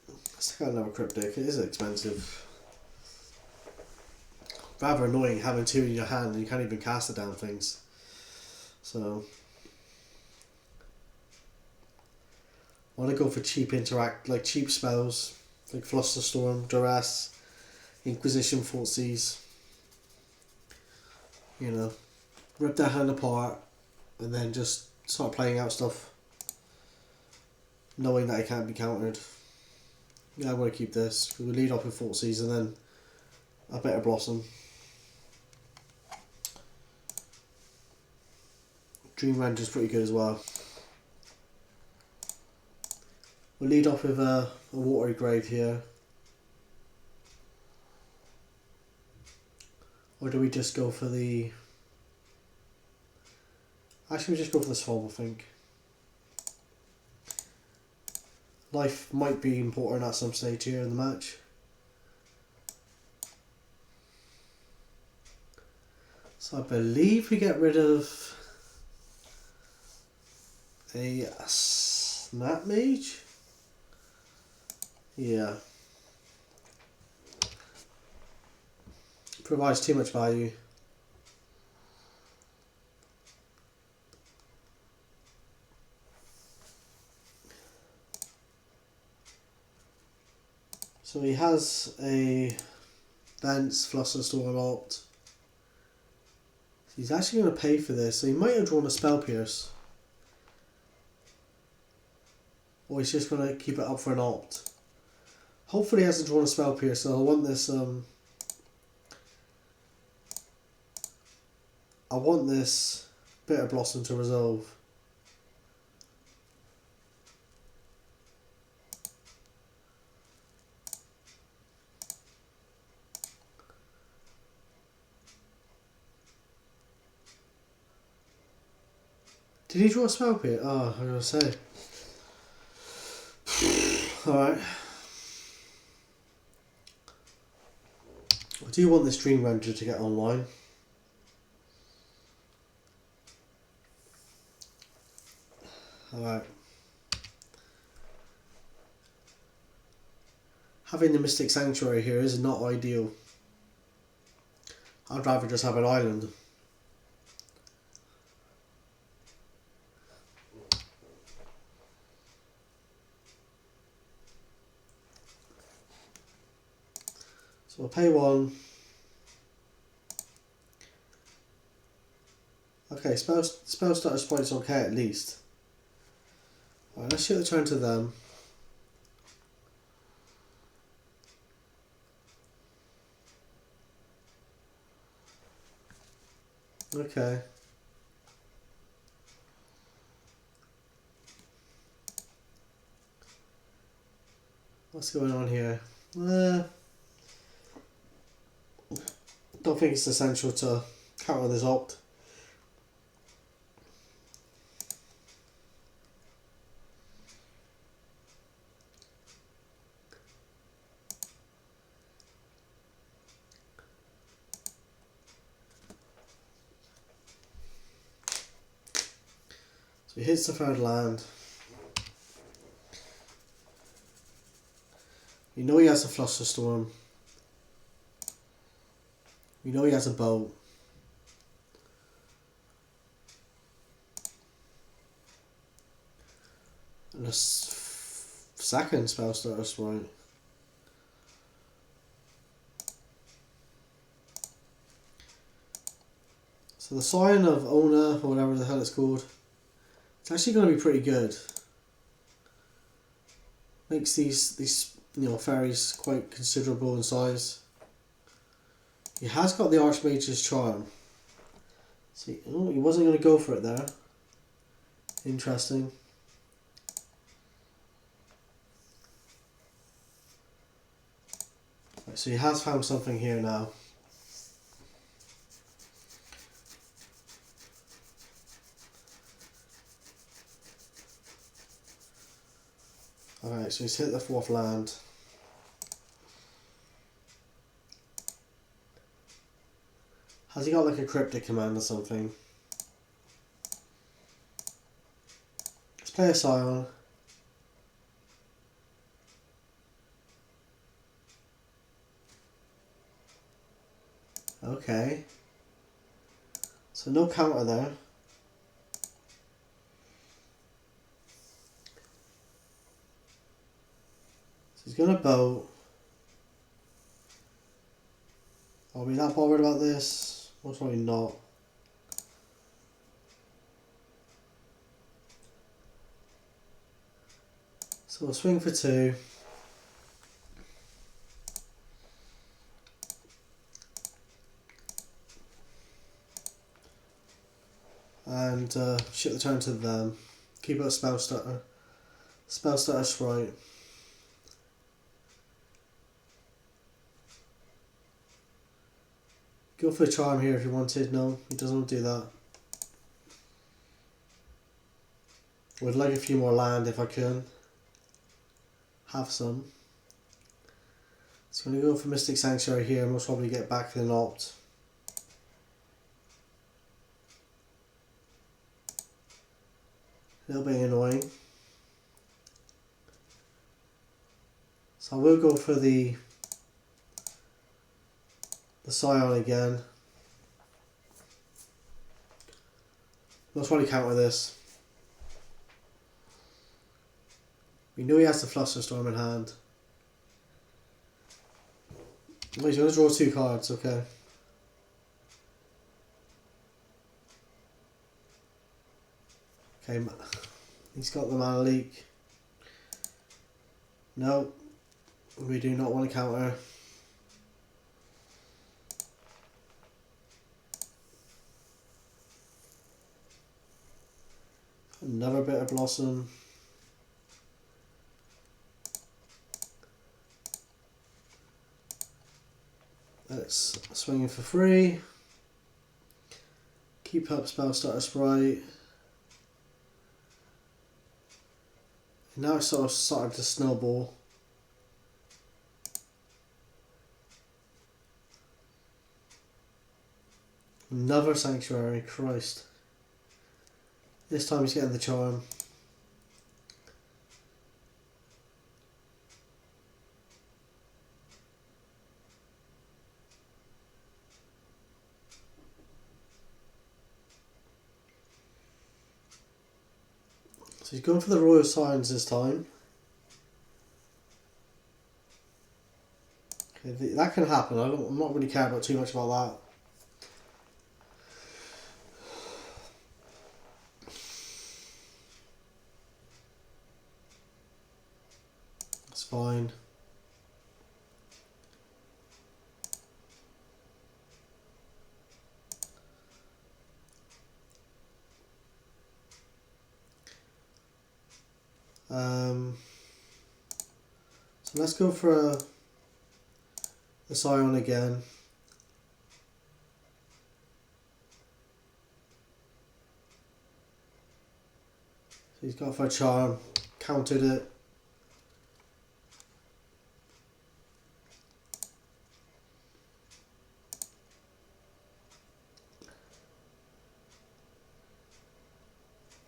Let's take out another Cryptic. It is expensive. Rather annoying having two in your hand and you can't even cast the damn things. So I want to go for cheap cheap spells like Flusterstorm, Duress, Inquisition, Thoughtseize. You know, rip their hand apart and then just start playing out stuff knowing that it can't be countered. Yeah, I want to keep this. We lead off with Thoughtseize and then a Bitter Blossom. Dream Ranger's pretty good as well. We'll lead off with a Watery Grave here. Or do we just go for the... Actually, we just go for the Swamp, I think. Life might be important at some stage here in the match. So I believe we get rid of a Snap Mage. Yeah. Provides too much value. So he has a Bant's Flusterstorm ult. He's actually going to pay for this, so he might have drawn a Spell Pierce. Or he's just going to keep it up for an ult. Hopefully he hasn't drawn a Spell Pierce, so I want this Bitter Blossom to resolve. Did he draw a Spell Pierce? Oh, I was going to say. Alright. I do want this Dream Ranger to get online. Alright. Having the Mystic Sanctuary here is not ideal. I'd rather just have an island. So we'll pay one. Okay, spell starter's points okay at least. Alright, let's shoot the turn to them. Okay. What's going on here? Don't think it's essential to counter this ult. So he hits the third land. You know he has a Flusterstorm. You know he has a boat. And a second spell starter sprite. So the Sign of Ona, or whatever the hell it's called, it's actually going to be pretty good. Makes these fairies quite considerable in size. He has got the Archmage's Charm. See, oh, he wasn't going to go for it there. Interesting. Right, so he has found something here now. Alright, so he's hit the fourth land. Has he got like a cryptic command or something? Let's play a Scion. Okay. So no counter there. So he's gonna bow. Are we that bothered about this? Most probably not. So we'll swing for 2. And ship the turn to them. Keep it a spell starter. Spell starter sprite. Go for a charm here if you wanted. No, he doesn't want to do that. Would like a few more land if I can. Have some. So I'm going to go for Mystic Sanctuary here and most probably get back in an opt. A little bit annoying. So I will go for the Scion again. Most probably counter this. We know he has the Flusterstorm in hand. Oh, he's going to draw 2 cards, okay. Okay, he's got the mana leak. No, we do not want to counter. Another Bitter Blossom. Let's swing in for 3. Keep up Spell Starter Sprite. Now it's sort of started to snowball. Another Sanctuary, Christ. This time he's getting the charm. So he's going for the Royal Signs this time. Okay, that can happen. I'm not really care about too much about that. That's fine. So let's go for the Scion again. So he's got for a charm, countered it.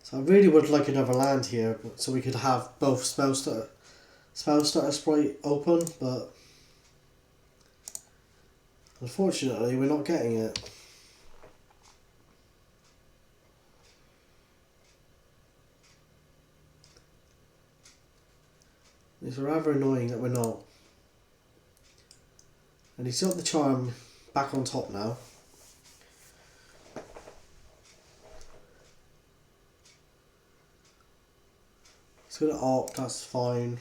So I really would like another land here, so we could have both Spell Starter Sprite open, but unfortunately we're not getting it. It's rather annoying that we're not. And he's got the charm back on top now. He's going to opt, that's fine.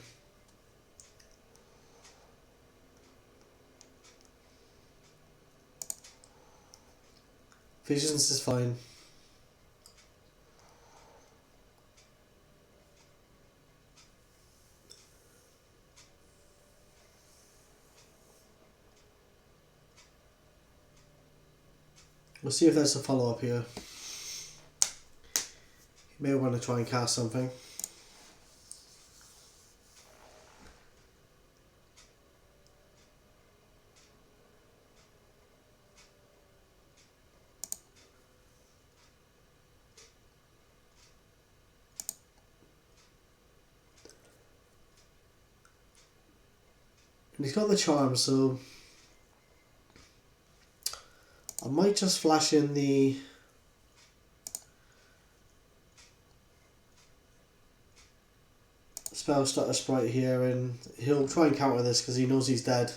Visions is fine. We'll see if there's a follow-up here. You may want to try and cast something. And he's got the charm, so I might just flash in the spell stutter sprite here, and he'll try and counter this because he knows he's dead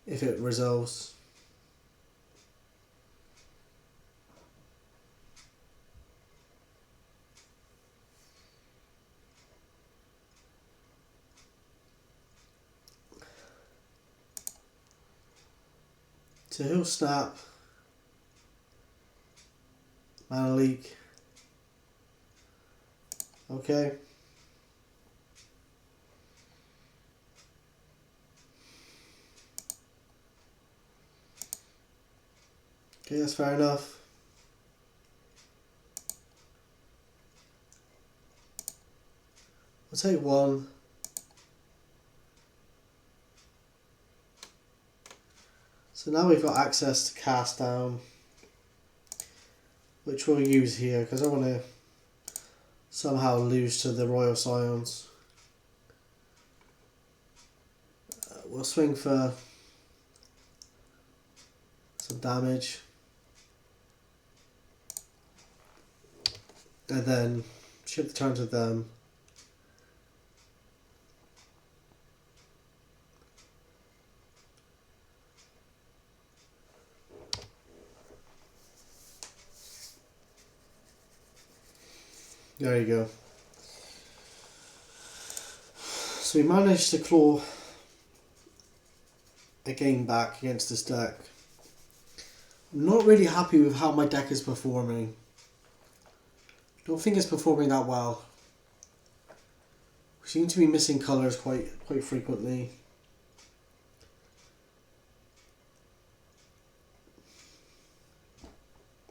if it resolves. So he'll snap, mana leak. Okay. Okay, that's fair enough. I'll take one. So now we've got access to cast down, which we'll use here because I want to somehow lose to the Royal Scions. We'll swing for some damage. And then shift the turn to them. There you go. So we managed to claw a game back against this deck. I'm not really happy with how my deck is performing. Don't think it's performing that well. We seem to be missing colours quite frequently.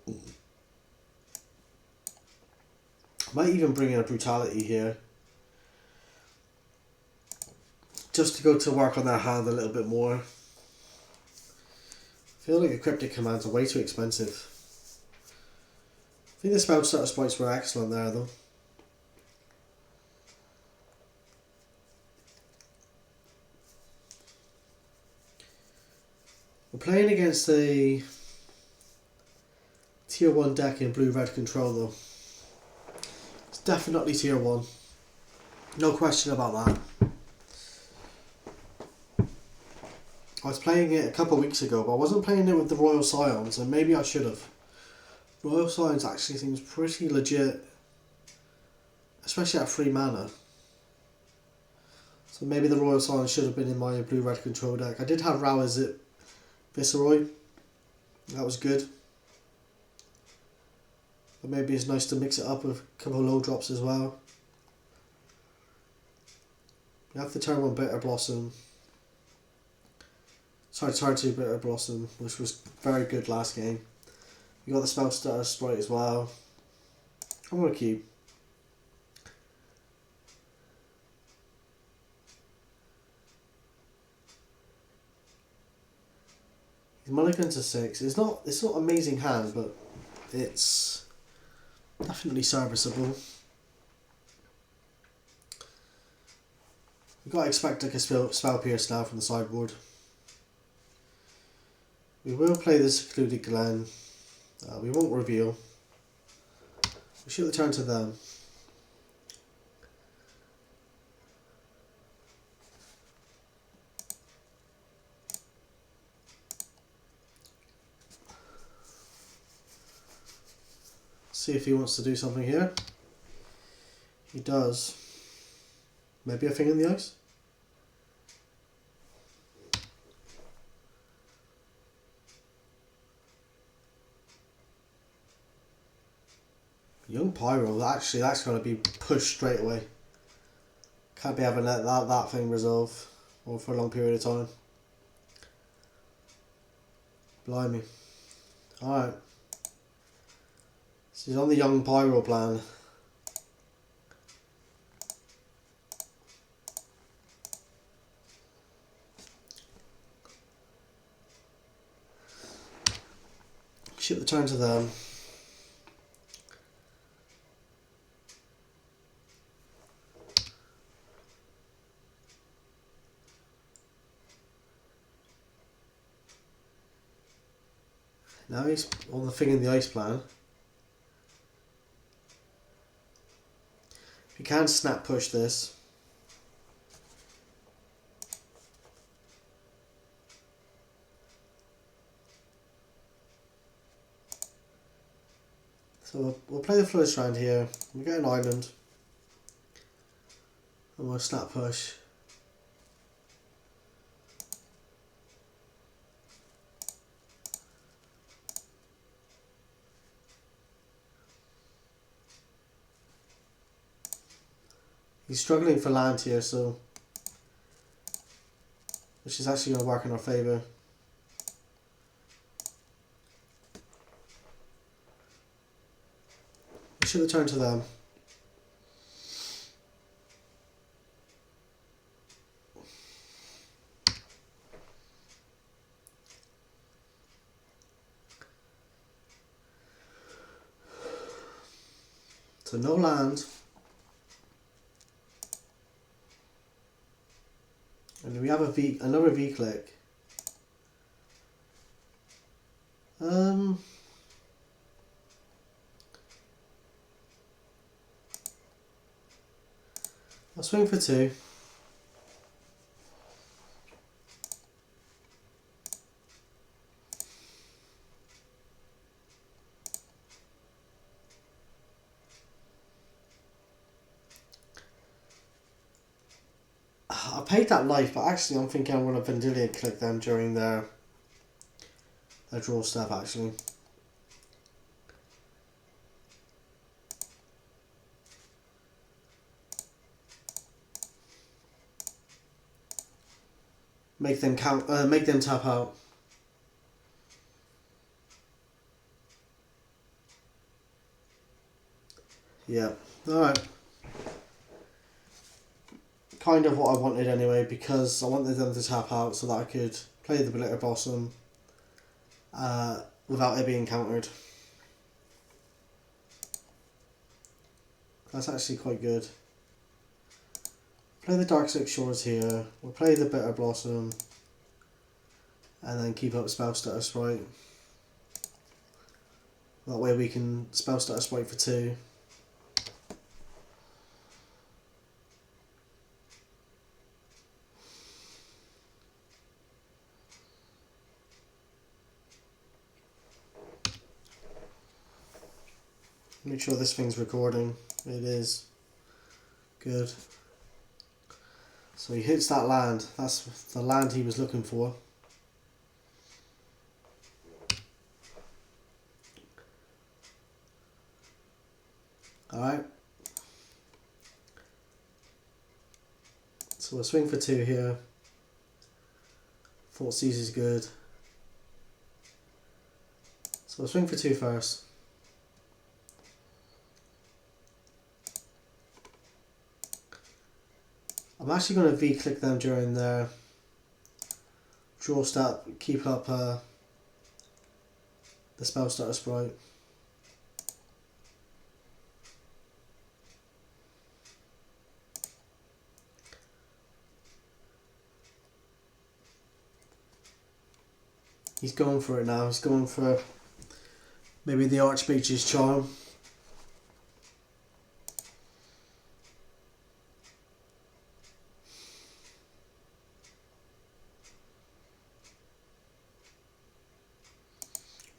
I might even bring in a brutality here, just to go to work on their hand a little bit more. I feel like the cryptic commands are way too expensive. I think the spell starter sprites were excellent there though. We're playing against a tier 1 deck in blue-red control though. It's definitely tier 1. No question about that. I was playing it a couple of weeks ago, but I wasn't playing it with the Royal Scions, and maybe I should have. Royal Scions actually seems pretty legit, especially at 3 mana. So maybe the Royal Scions should have been in my blue-red control deck. I did have Rowazit Viceroy. That was good. But maybe it's nice to mix it up with a couple of low drops as well. You have to turn 1 Bitter Blossom. Sorry, turn 2 Bitter Blossom, which was very good last game. You got the spell starter sprite as well. I'm going to keep. His mulligan's a 6. It's not amazing hand, but it's definitely serviceable. You've got to expect like a spell pierce now from the sideboard. We will play the Secluded Glen. We won't reveal. We should return to them. See if he wants to do something here. He does. Maybe a thing in the ice? Young Pyro, actually that's going to be pushed straight away. Can't be having that thing resolve or for a long period of time. Blimey. Alright. So he's on the Young Pyro plan. Ship the turn to them. Now he's on the thing in the ice plan. You can snap push this. So we'll play the Flourish round here. We'll get an island. And we'll snap push. He's struggling for land here, so which is actually going to work in our favour. We should return to them. So no land. And we have another V click. I'll swing for 2. I paid that life, but actually I'm thinking I'm going to Vendilion click them during their draw step actually. Make them tap out. Yeah, alright. Kind of what I wanted anyway, because I wanted them to tap out so that I could play the Blitter Blossom without it being countered. That's actually quite good. Play the Darkslick Shores here, we'll play the Bitter Blossom, and then keep up Spellstutter Sprite. That way we can Spellstutter Sprite for 2. Make sure this thing's recording. It is. Good. So he hits that land. That's the land he was looking for. Alright. So we'll swing for 2 here. Thought Seize is good. So we'll swing for 2 first. I'm actually going to V-click them during their draw step, keep up the Spellstutter Sprite. He's going for it now, he's going for maybe the Archmage's Charm.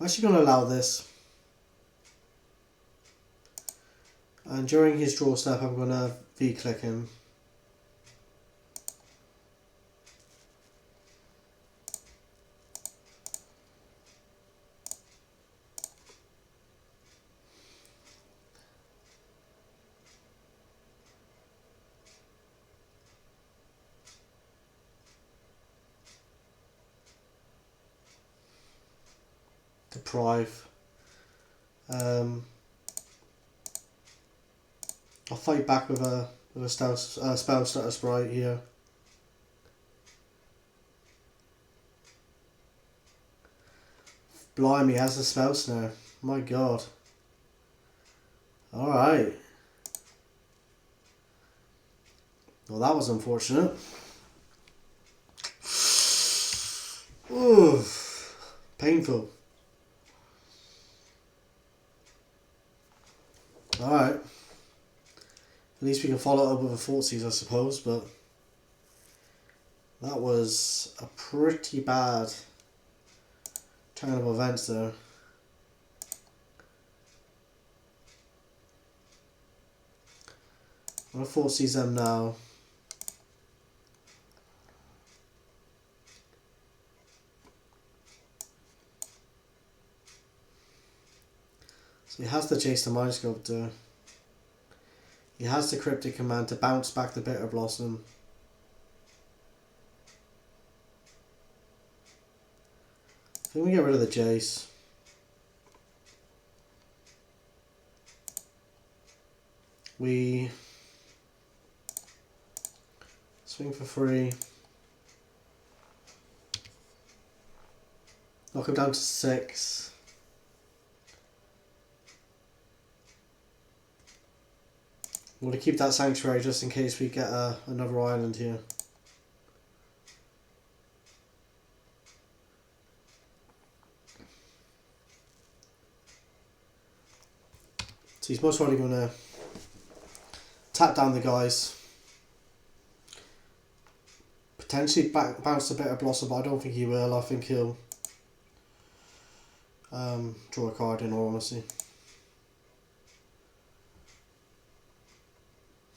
I'm actually going to allow this, and during his draw step I'm going to V-click him. Deprive. I'll fight back with a Spellstutter Sprite here. Blimey, has a spell snare. My god. Alright. Well, that was unfortunate. Ooh, painful. Alright. At least we can follow it up with a Thoughtseize, I suppose, but that was a pretty bad turn of events there. I'm going to Thoughtseize them now. So he has to chase the Mind Sculptor. He has the Cryptic Command to bounce back the Bitter Blossom. I think we get rid of the Jace. We swing for 3. Knock him down to 6. I'm going to keep that Sanctuary just in case we get another island here. So he's most probably going to tap down the guys. Potentially bounce the Bitter Blossom, but I don't think he will. I think he'll draw a card in all honesty.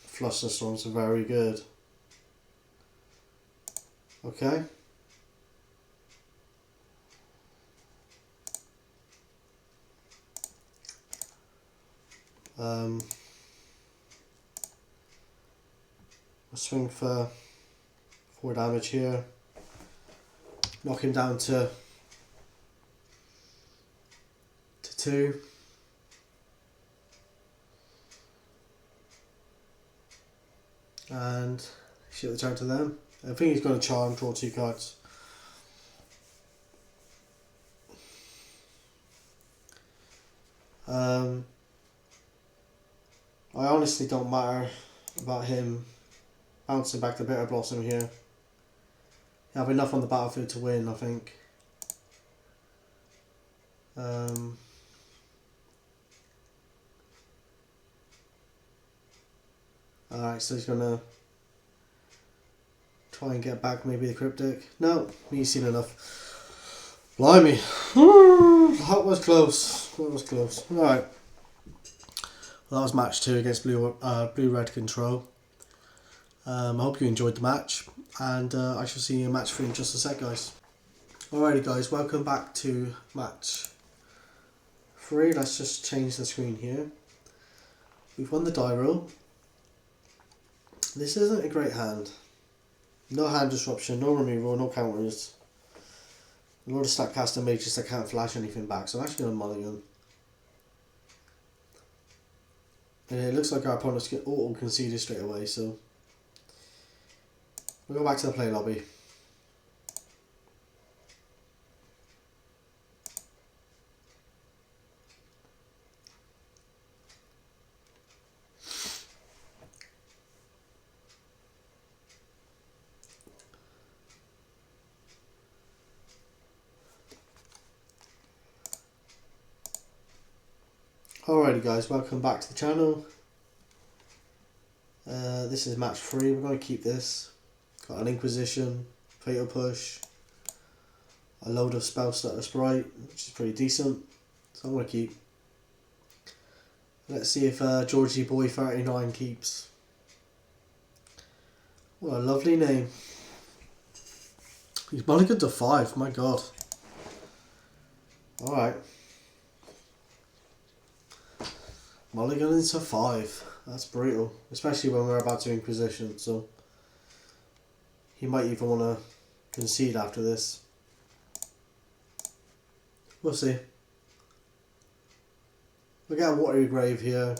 Flusterstorms are very good. Okay. We'll swing for 4 damage here. Knock him down to 2. And shit the turn to them. I think he's going to charm, draw 2 cards. I honestly don't matter about him bouncing back the Bitter Blossom here. You have enough on the battlefield to win, I think. Alright, so he's gonna try and get back maybe the Cryptic. No, he's seen enough. Blimey. That was close. That was close. Alright. Well, that was match 2 against Blue-Red Control. I hope you enjoyed the match, and I shall see you in match 3 in just a sec, guys. Alrighty guys, welcome back to match 3. Let's just change the screen here. We've won the die roll. This isn't a great hand. No hand disruption, no removal, no counters. A lot of stack caster mages that can't flash anything back, so I'm actually on mulligan. And it looks like our opponent's auto-conceded straight away, so we'll go back to the play lobby. Alrighty guys, welcome back to the channel. This is match 3, we're going to keep this. Got an Inquisition, Fatal Push, a load of Spell Stutter Sprite, which is pretty decent, so I'm going to keep. Let's see if Georgie Boy 39 keeps. What a lovely name. He's mulliganed to 5, my god. Alright. Mulligan into 5. That's brutal. Especially when we're about to Inquisition, so he might even want to concede after this. We'll see. We'll get a Watery Grave here.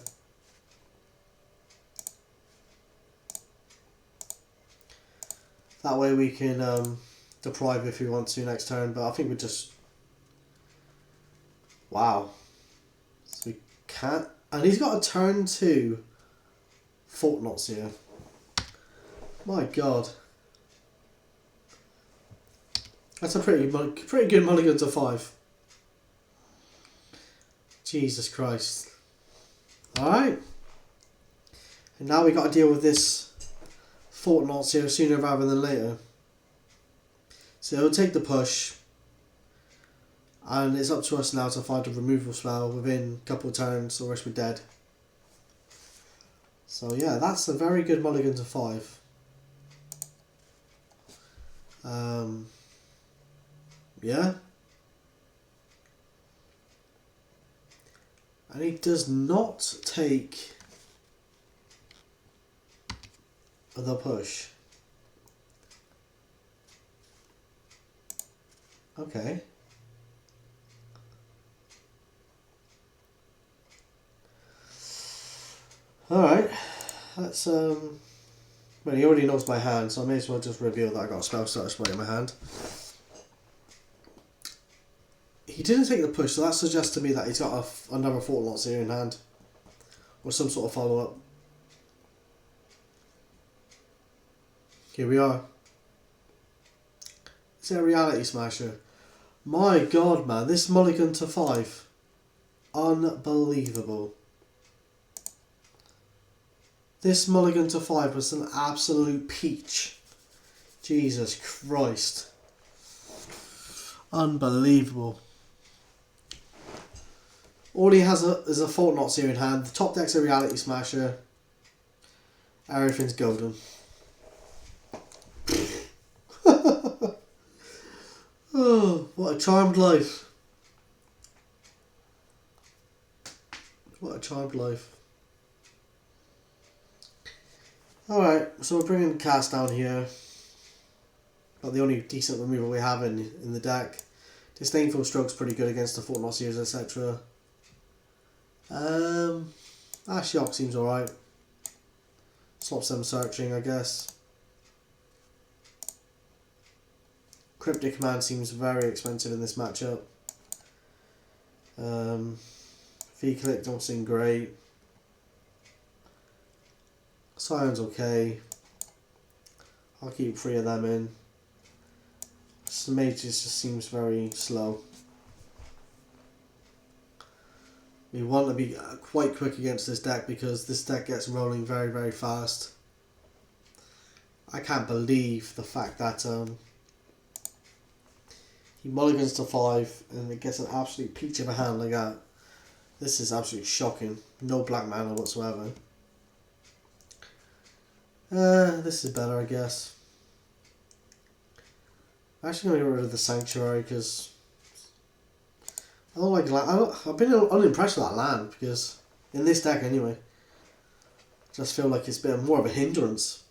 That way we can deprive if we want to next turn, but I think we just... Wow. So we can't... And he's got a turn 2 Fortnots here. My god. That's a pretty good mulligan to 5. Jesus Christ. Alright. And now we got to deal with this Fortnite here sooner rather than later. So he'll take the push. And it's up to us now to find a removal spell within a couple of turns or else we're dead. So yeah, that's a very good mulligan to 5. Yeah. And he does not take the push. Okay. Alright. That's well, he already knows my hand, so I may as well just reveal that I got a spell starter spray in my hand. He didn't take the push, so that suggests to me that he's got another Fortnite here in hand. Or some sort of follow-up. Here we are. It's a Reality Smasher. My god, man, this mulligan to 5. Unbelievable. This mulligan to 5 was an absolute peach. Jesus Christ. Unbelievable. All he has is a Fortnite here in hand. The top deck's a Reality Smasher. Everything's golden. Oh, what a charmed life. What a charmed life. Alright, so we're bringing the cast down here. About the only decent removal we have in the deck. Disdainful Stroke's pretty good against the Fortnite, etc. Shock seems alright. Stops them searching, I guess. Cryptic Command seems very expensive in this matchup. V-Click don't seem great. Scion's okay. I'll keep 3 of them in. Mages just seems very slow. We want to be quite quick against this deck because this deck gets rolling very, very fast. I can't believe the fact that he mulligans to 5 and it gets an absolute peach of a hand like that. This is absolutely shocking. No black mana whatsoever. This is better, I guess. I'm actually going to get rid of the Sanctuary because I don't like land. I've been unimpressed with that land because in this deck anyway, I just feel like it's been more of a hindrance.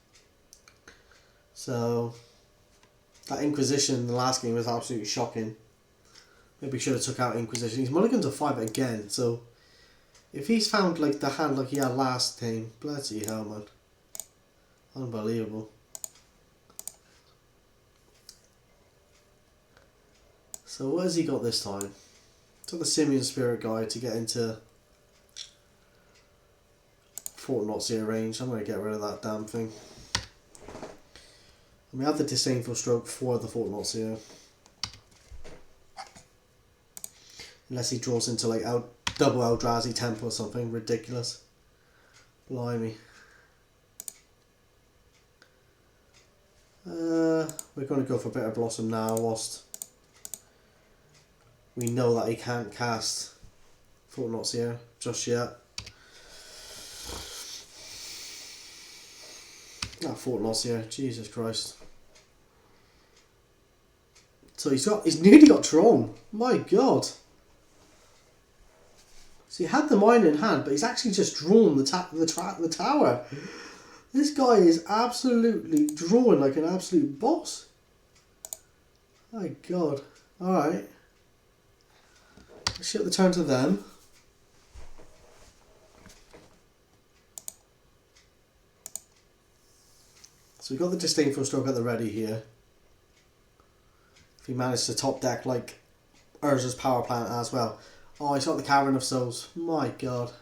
So that Inquisition in the last game was absolutely shocking. Maybe we should have took out Inquisition. He's mulligan to 5 again, so if he's found like the hand like he had last time, bloody hell, man. Unbelievable. So what has he got this time? Took the Simian Spirit Guide to get into Fortnite Zero range. I'm going to get rid of that damn thing. And we have the Disdainful Stroke for the Fortnite Zero. Unless he draws into like double Eldrazi Temple or something ridiculous. Blimey. We're going to go for Bitter Blossom now whilst we know that he can't cast Fortnite Zero just yet. Fortnite Zero, Jesus Christ. So he's nearly got Tron. My God. So he had the mine in hand, but he's actually just drawn the tower. This guy is absolutely drawing like an absolute boss. My God. Alright. Let's ship the turn to them. So we've got the Disdainful Stroke at the ready here. If he managed to top deck like Urza's Power Plant as well. Oh, he's got the Cavern of Souls. My God.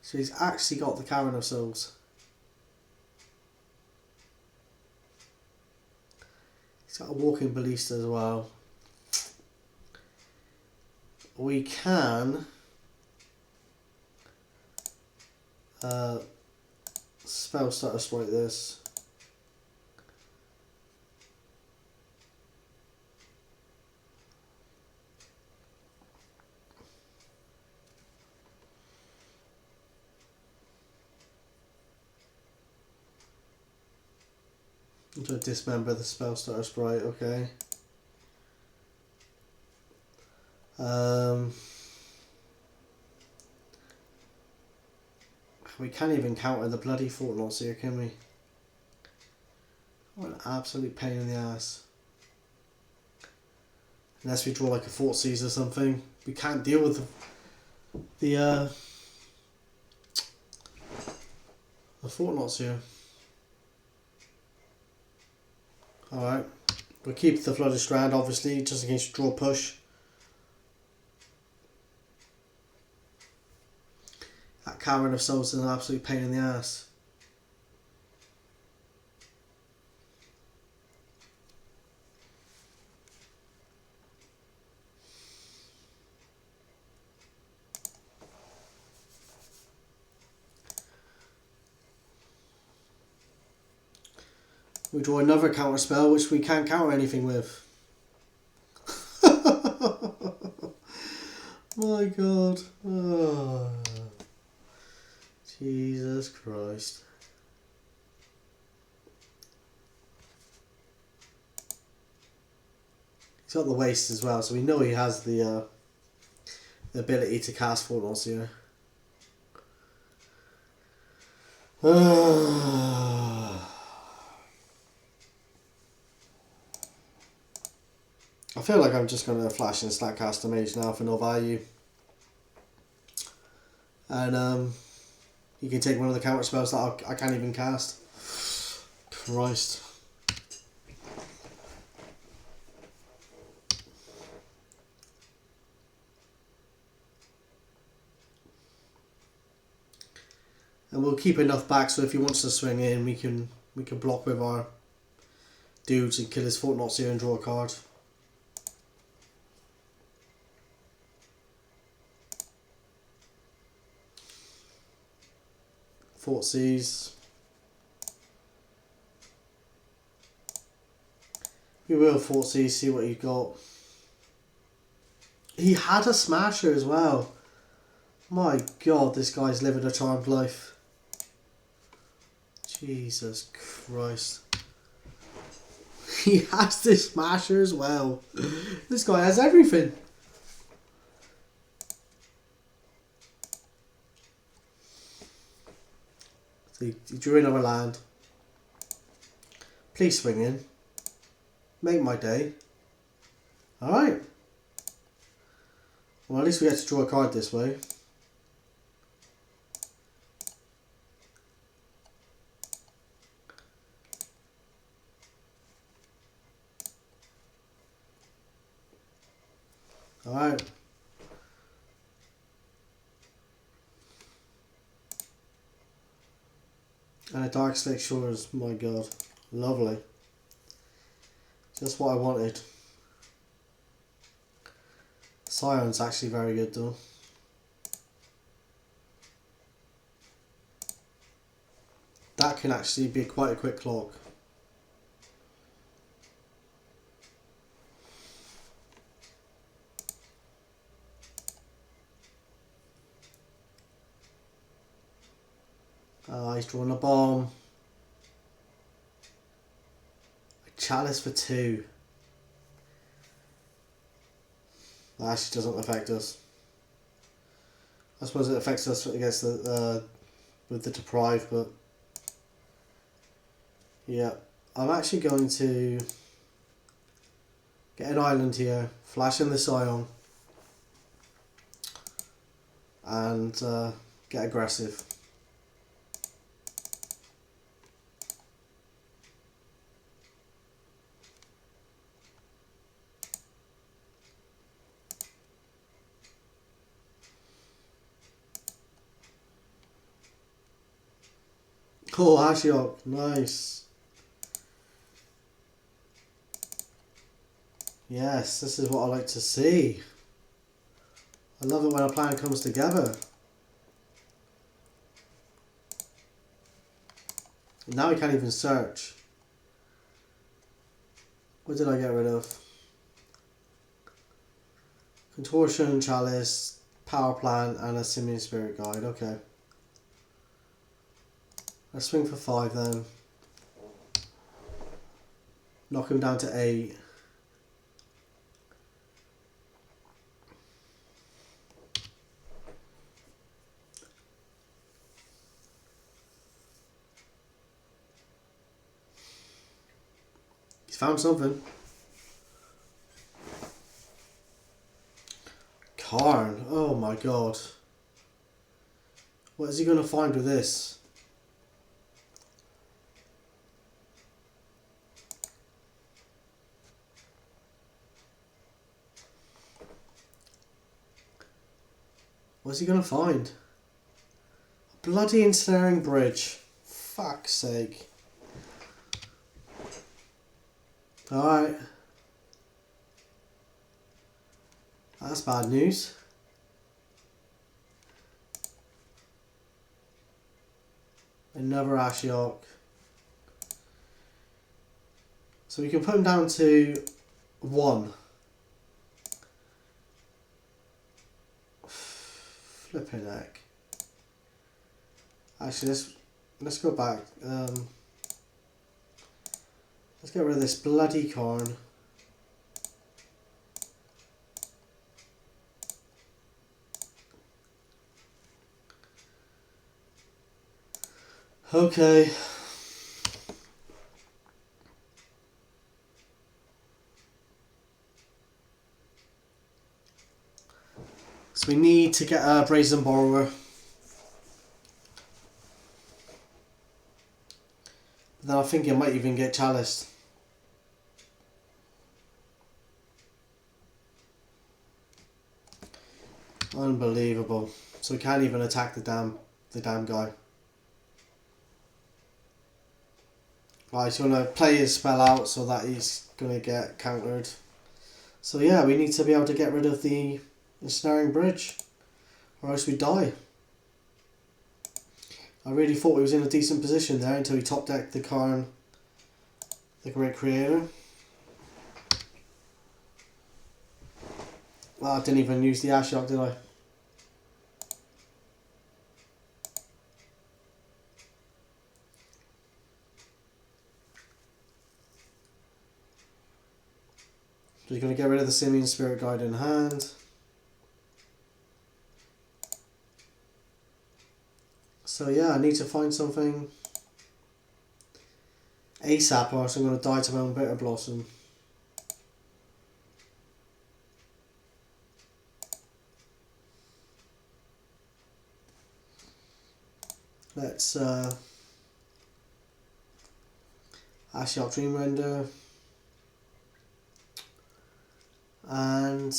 So he's actually got the Cavern of Souls. He's got a Walking Ballista as well. We can Spell starter sprite this. I'm going to dismember the spell starter sprite, okay. We can't even counter the bloody Fortnauts here, can we? What an absolute pain in the ass. Unless we draw like a Fort Seize or something. We can't deal with the Fortnauts here. Alright. We'll keep the Flooded Strand obviously, just in case you draw push. That Cavern of Souls is an absolute pain in the ass. We draw another counter spell which we can't counter anything with. My god. Oh. Jesus Christ. He's got the waste as well, so we know he has the ability to cast Fortnauts here. I feel like I'm just going to flash and stack cast a mage now for no value. And you can take one of the counter spells that I can't even cast. Christ. And we'll keep enough back so if he wants to swing in, we can block with our dudes and kill his Fortnauts here and draw a card. Fort Seize. We will Fort Seize, see what he got. He had a Smasher as well. My god, this guy's living a charmed life. Jesus Christ. He has this Smasher as well. This guy has everything. He drew another land. Please swing in. Make my day. Alright. Well, at least we had to draw a card this way. Alright. And a Dark Slate Shores, my god. Lovely. Just what I wanted. Scion's actually very good though. That can actually be quite a quick clock. He's drawing a bomb. A chalice for 2. That actually doesn't affect us. I suppose it affects us against the with the deprive, but yeah, I'm actually going to get an island here, flash in the Scion, and get aggressive. Oh, Ashiok, nice. Yes, this is what I like to see. I love it when a plan comes together. Now I can't even search. What did I get rid of? Contortion, Chalice, Power Plant, and a Simian Spirit Guide. Okay. Let's swing for 5 then. Knock him down to 8. He's found something. Karn. Oh my god. What is he going to find with this? What's he going to find? A bloody ensnaring bridge. Fuck's sake. Alright. That's bad news. Another Ashiok. So we can put him down to 1. Flipping heck. Actually, let's go back. Let's get rid of this bloody Karn. Okay. So we need to get a Brazen Borrower. Then I think it might even get Chalice. Unbelievable. So we can't even attack the damn guy. Right, he's going to play his spell out so that he's going to get countered. So yeah, we need to be able to get rid of the ensnaring bridge, or else we die. I really thought he was in a decent position there until he top decked the Karn, the Great Creator. Well, I didn't even use the Ashiok, did I? So you're going to get rid of the Simian Spirit Guide in hand. So yeah, I need to find something ASAP or else I'm going to die to my own Bitter Blossom. Let's Ashiok Dream Render. And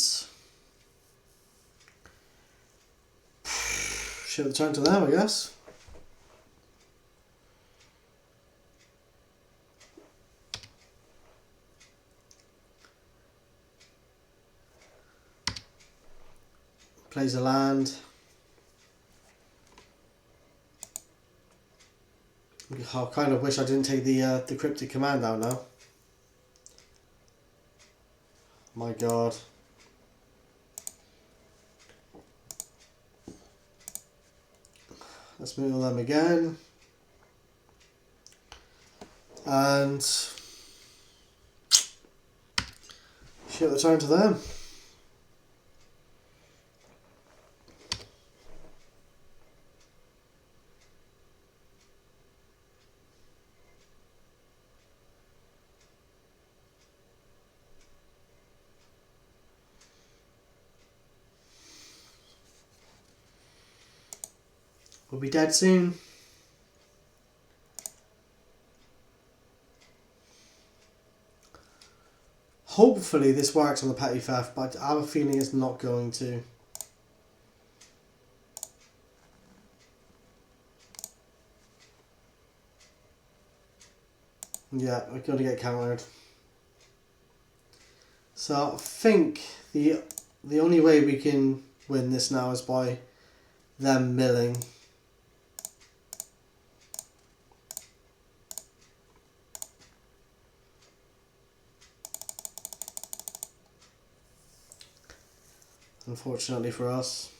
should have turned to them, I guess. Plays a land. I kind of wish I didn't take the cryptic command out now. My god. Let's move on them again. And shit the turn to them. We'll be dead soon. Hopefully this works on the petty theft, but I have a feeling it's not going to. Yeah, we're going to get countered. So I think the only way we can win this now is by them milling. unfortunately for us.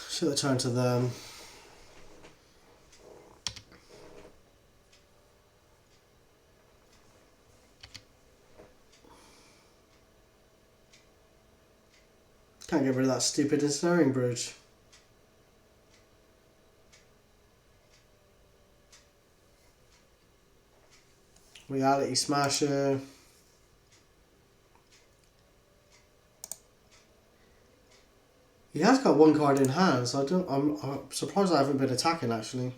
Should have turned to them. Can't get rid of that stupid ensnaring bridge. Reality Smasher. He has got one card in hand, so I'm surprised I haven't been attacking actually.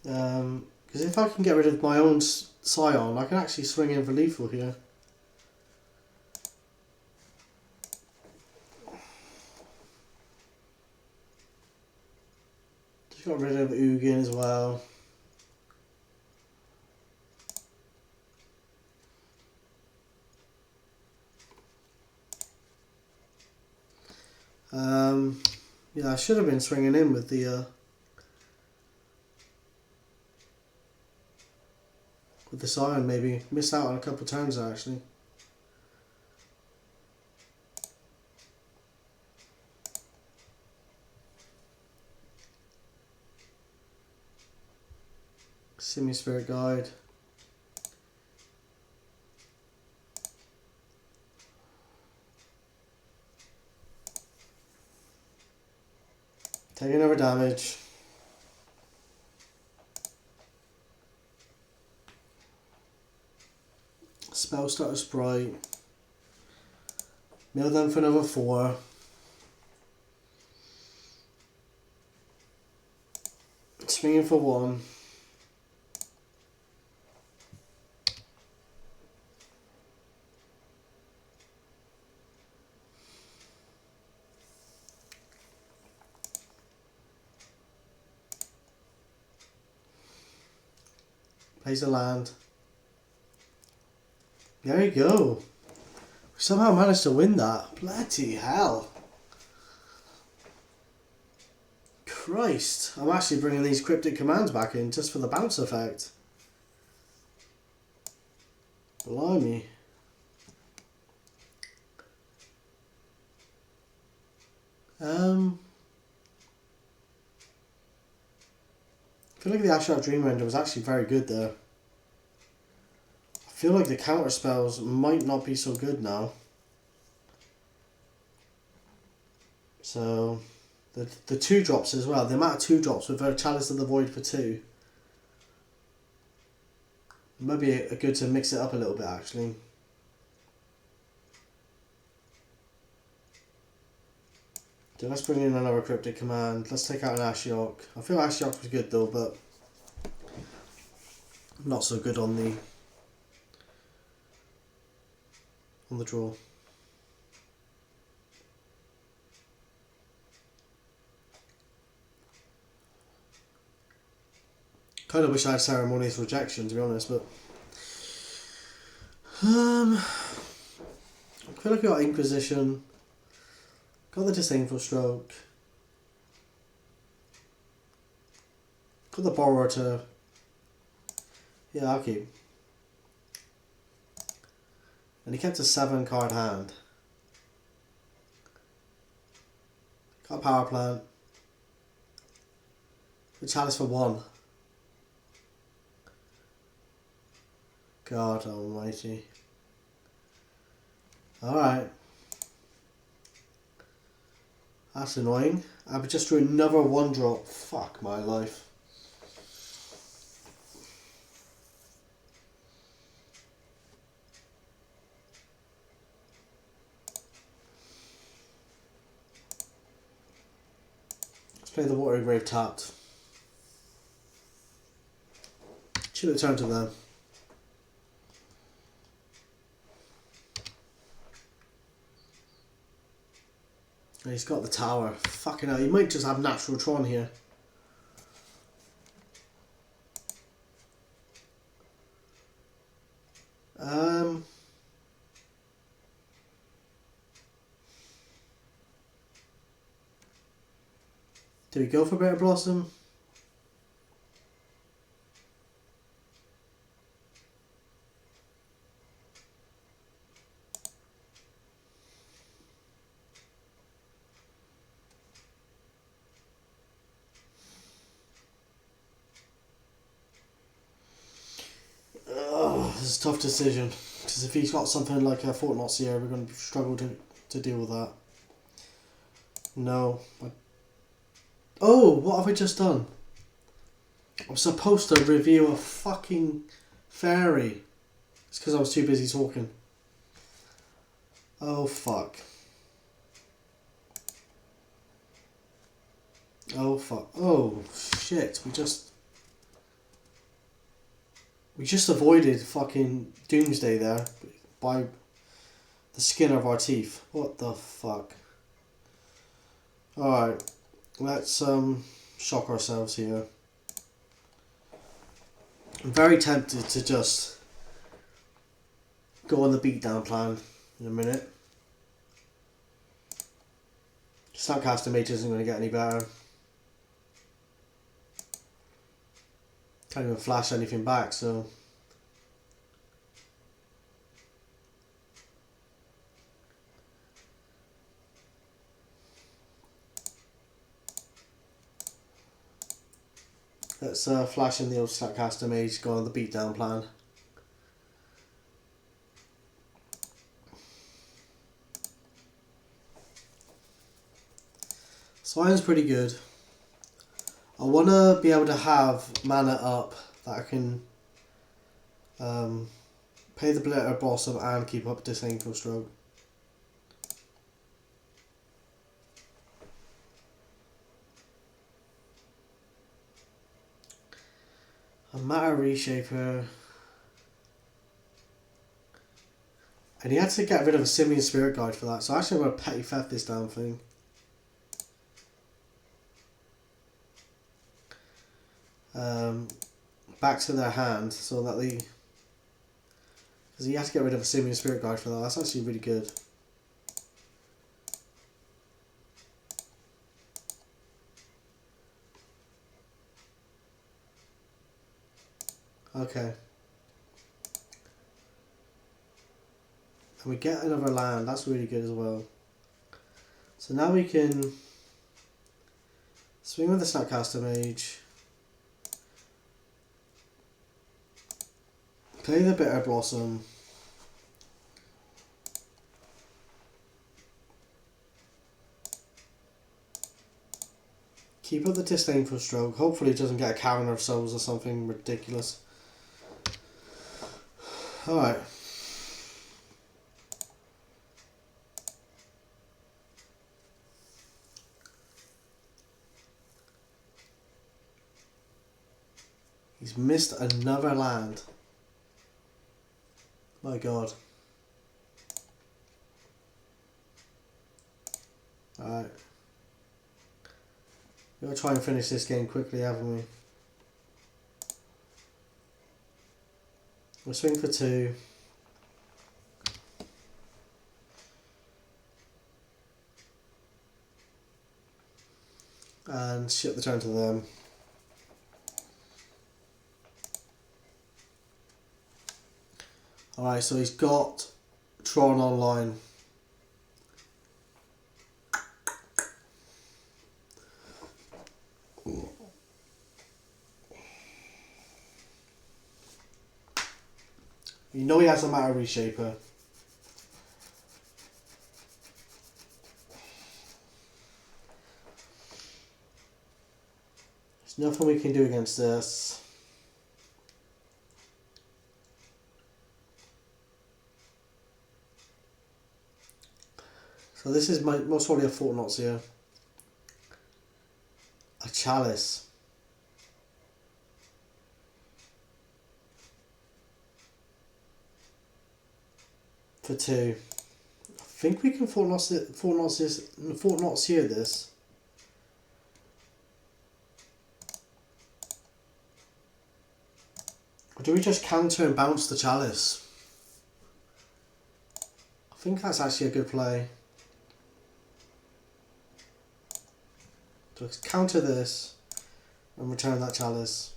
Because if I can get rid of my own Scion, I can actually swing in for lethal here. Just got rid of Ugin as well. Yeah, I should have been swinging in with the Scion, maybe. Missed out on a couple of turns there, actually. Simi Spirit Guide. Taking another damage. Spell Starter Sprite. Mill them for another 4. Swinging for 1. Plays a land. There you go. We somehow managed to win that. Bloody hell. Christ. I'm actually bringing these cryptic commands back in just for the bounce effect. Blimey. I feel like the Astronaut Dream Render was actually very good there. I feel like the counter spells might not be so good now. So, the 2-drops as well. The amount of 2-drops with a Chalice of the Void for 2. It might be good to mix it up a little bit actually. So let's bring in another cryptic command. Let's take out an Ashiok. I feel Ashiok was good though, but not so good on the draw. Kind of wish I had Ceremonious Rejection, to be honest, but I feel like I got Inquisition. Got the Disdainful Stroke. Got the Borrower to... Yeah, I'll keep. And he kept a 7-card hand. Got a Power Plant. The Chalice for 1. God almighty. Alright. That's annoying. I would just drew another 1-drop. Fuck my life. Let's play the Watery Grave tapped. Should have turned to them. He's got the tower. Fucking hell, he might just have natural Tron here. Do we go for Bitter Blossom? This is a tough decision, because if he's got something like a Fortnite Seer, we're going to struggle to deal with that. No. Oh, what have I just done? I'm supposed to review a fucking fairy. It's because I was too busy talking. Oh, fuck. Oh, fuck. Oh, shit. We just avoided fucking Doomsday there by the skin of our teeth. What the fuck? Alright, let's shock ourselves here. I'm very tempted to just go on the beatdown plan in a minute. Snapcaster Mage isn't going to get any better. Can't even flash anything back, so... Let's flash in the old Snapcaster Mage, go on the beatdown plan. Swine's pretty good. I want to be able to have mana up that I can pay the Bitter Blossom and keep up Disdainful Stroke. A Matter Reshaper. And he had to get rid of a Simian Spirit Guide for that, so actually I'm going to Petty Theft this damn thing. Back to their hand, so that they... Because he has to get rid of a Simian Spirit Guide for that, that's actually really good. Okay. And we get another land, that's really good as well. So now we can swing with the Snapcaster Mage. Play the Bitter Blossom. Keep up the Disdainful Stroke. Hopefully it doesn't get a Cavern of Souls or something ridiculous. Alright. He's missed another land. My god. Alright. We're going to try and finish this game quickly, haven't we? We'll swing for 2. And ship the turn to them. Alright, so he's got Tron online. You know he has a Matter Reshaper. There's nothing we can do against this. So this is most probably a Fortnite Seer. A Chalice. For 2. I think we can Fortnite Seer this. Or do we just counter and bounce the Chalice? I think that's actually a good play. to counter this and return that chalice.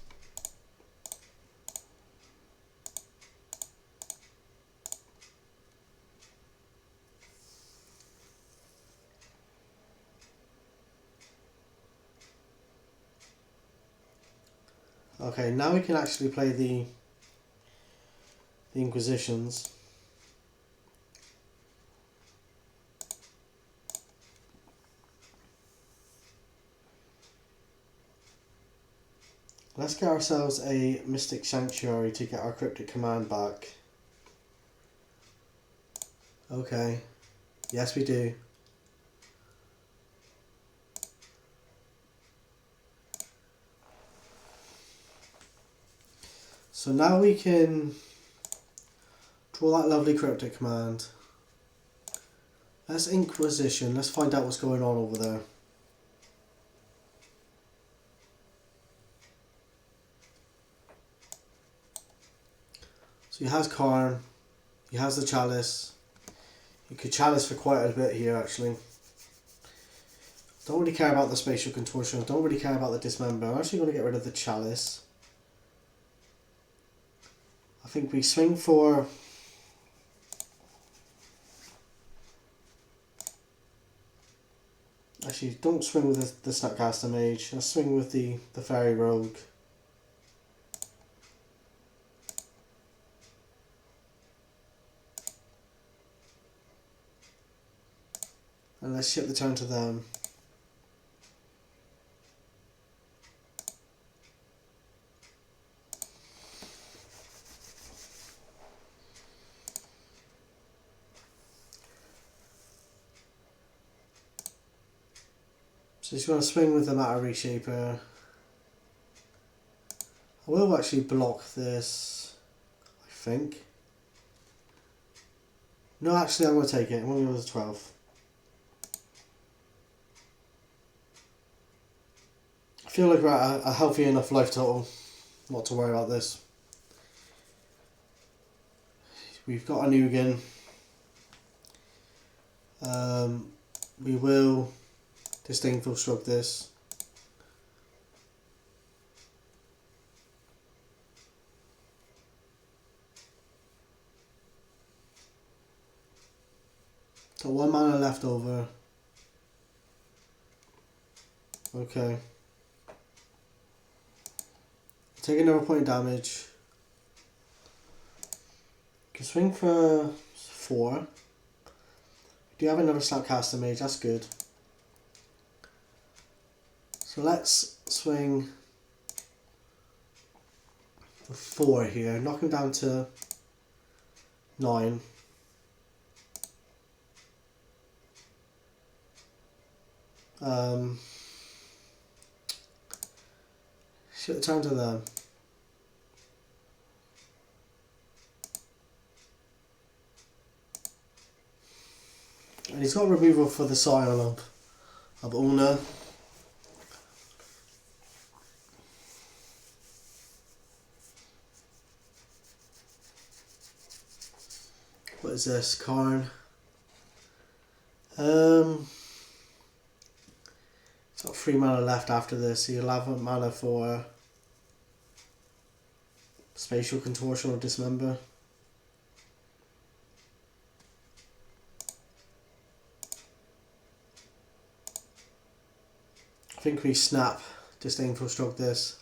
Okay, now we can actually play the Inquisitions. Let's get ourselves a Mystic Sanctuary to get our Cryptic Command back. Okay, yes we do. So now we can draw that lovely Cryptic Command. Let's Inquisition, let's find out what's going on over there. So he has Karn, he has the Chalice. He could Chalice for quite a bit here actually. Don't really care about the Spatial Contortion, don't really care about the Dismember. I'm actually going to get rid of the Chalice. I think we swing for... Actually, don't swing with the Snapcaster Mage. Let's swing with the Fairy Rogue. And let's ship the turn to them. So he's going to swing with the Matter Reshaper. I will actually block this, I think. No, actually I'm going to take it. I'm going to go with the 12. I feel like we're at a healthy enough life total not to worry about this. We've got a Nugan. We will Disdainful Shrug this. Got 1 mana left over. Okay. Take another point of damage. Can swing for 4. We do have another Snapcaster Mage, that's good. So let's swing for 4 here, knock him down to 9. Should have turned to them. And he's got removal for the Scion of Una. What is this? Karn. It's got 3 mana left after this. So you'll have mana for Spatial Contortion or Dismember. I think we snap Disdainful Stroke this.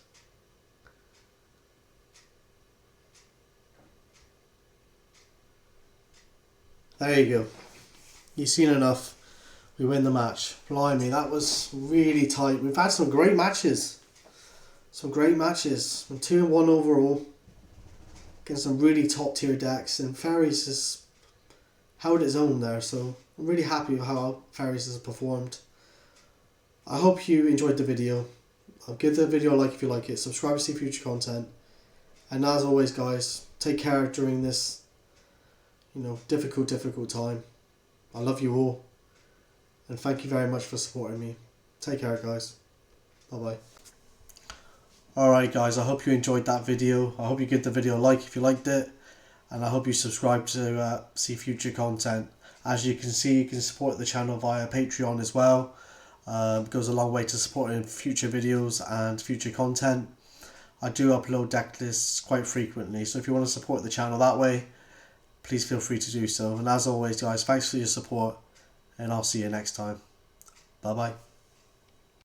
There you go. You've seen enough. We win the match. Blimey, that was really tight. We've had some great matches. Some great matches. 2-1 overall. Against some really top tier decks. And Fairies has held its own there. So I'm really happy with how Fairies has performed. I hope you enjoyed the video. Give the video a like if you like it. Subscribe to see future content. And as always guys, take care during this difficult time. I love you all. And thank you very much for supporting me. Take care guys. Bye bye. Alright guys, I hope you enjoyed that video. I hope you give the video a like if you liked it. And I hope you subscribe to see future content. As you can see, you can support the channel via Patreon as well. Goes a long way to supporting future videos and future content. I do upload deck lists quite frequently, so if you want to support the channel that way, please feel free to do so. And as always guys, thanks for your support, and I'll see you next time. Bye bye.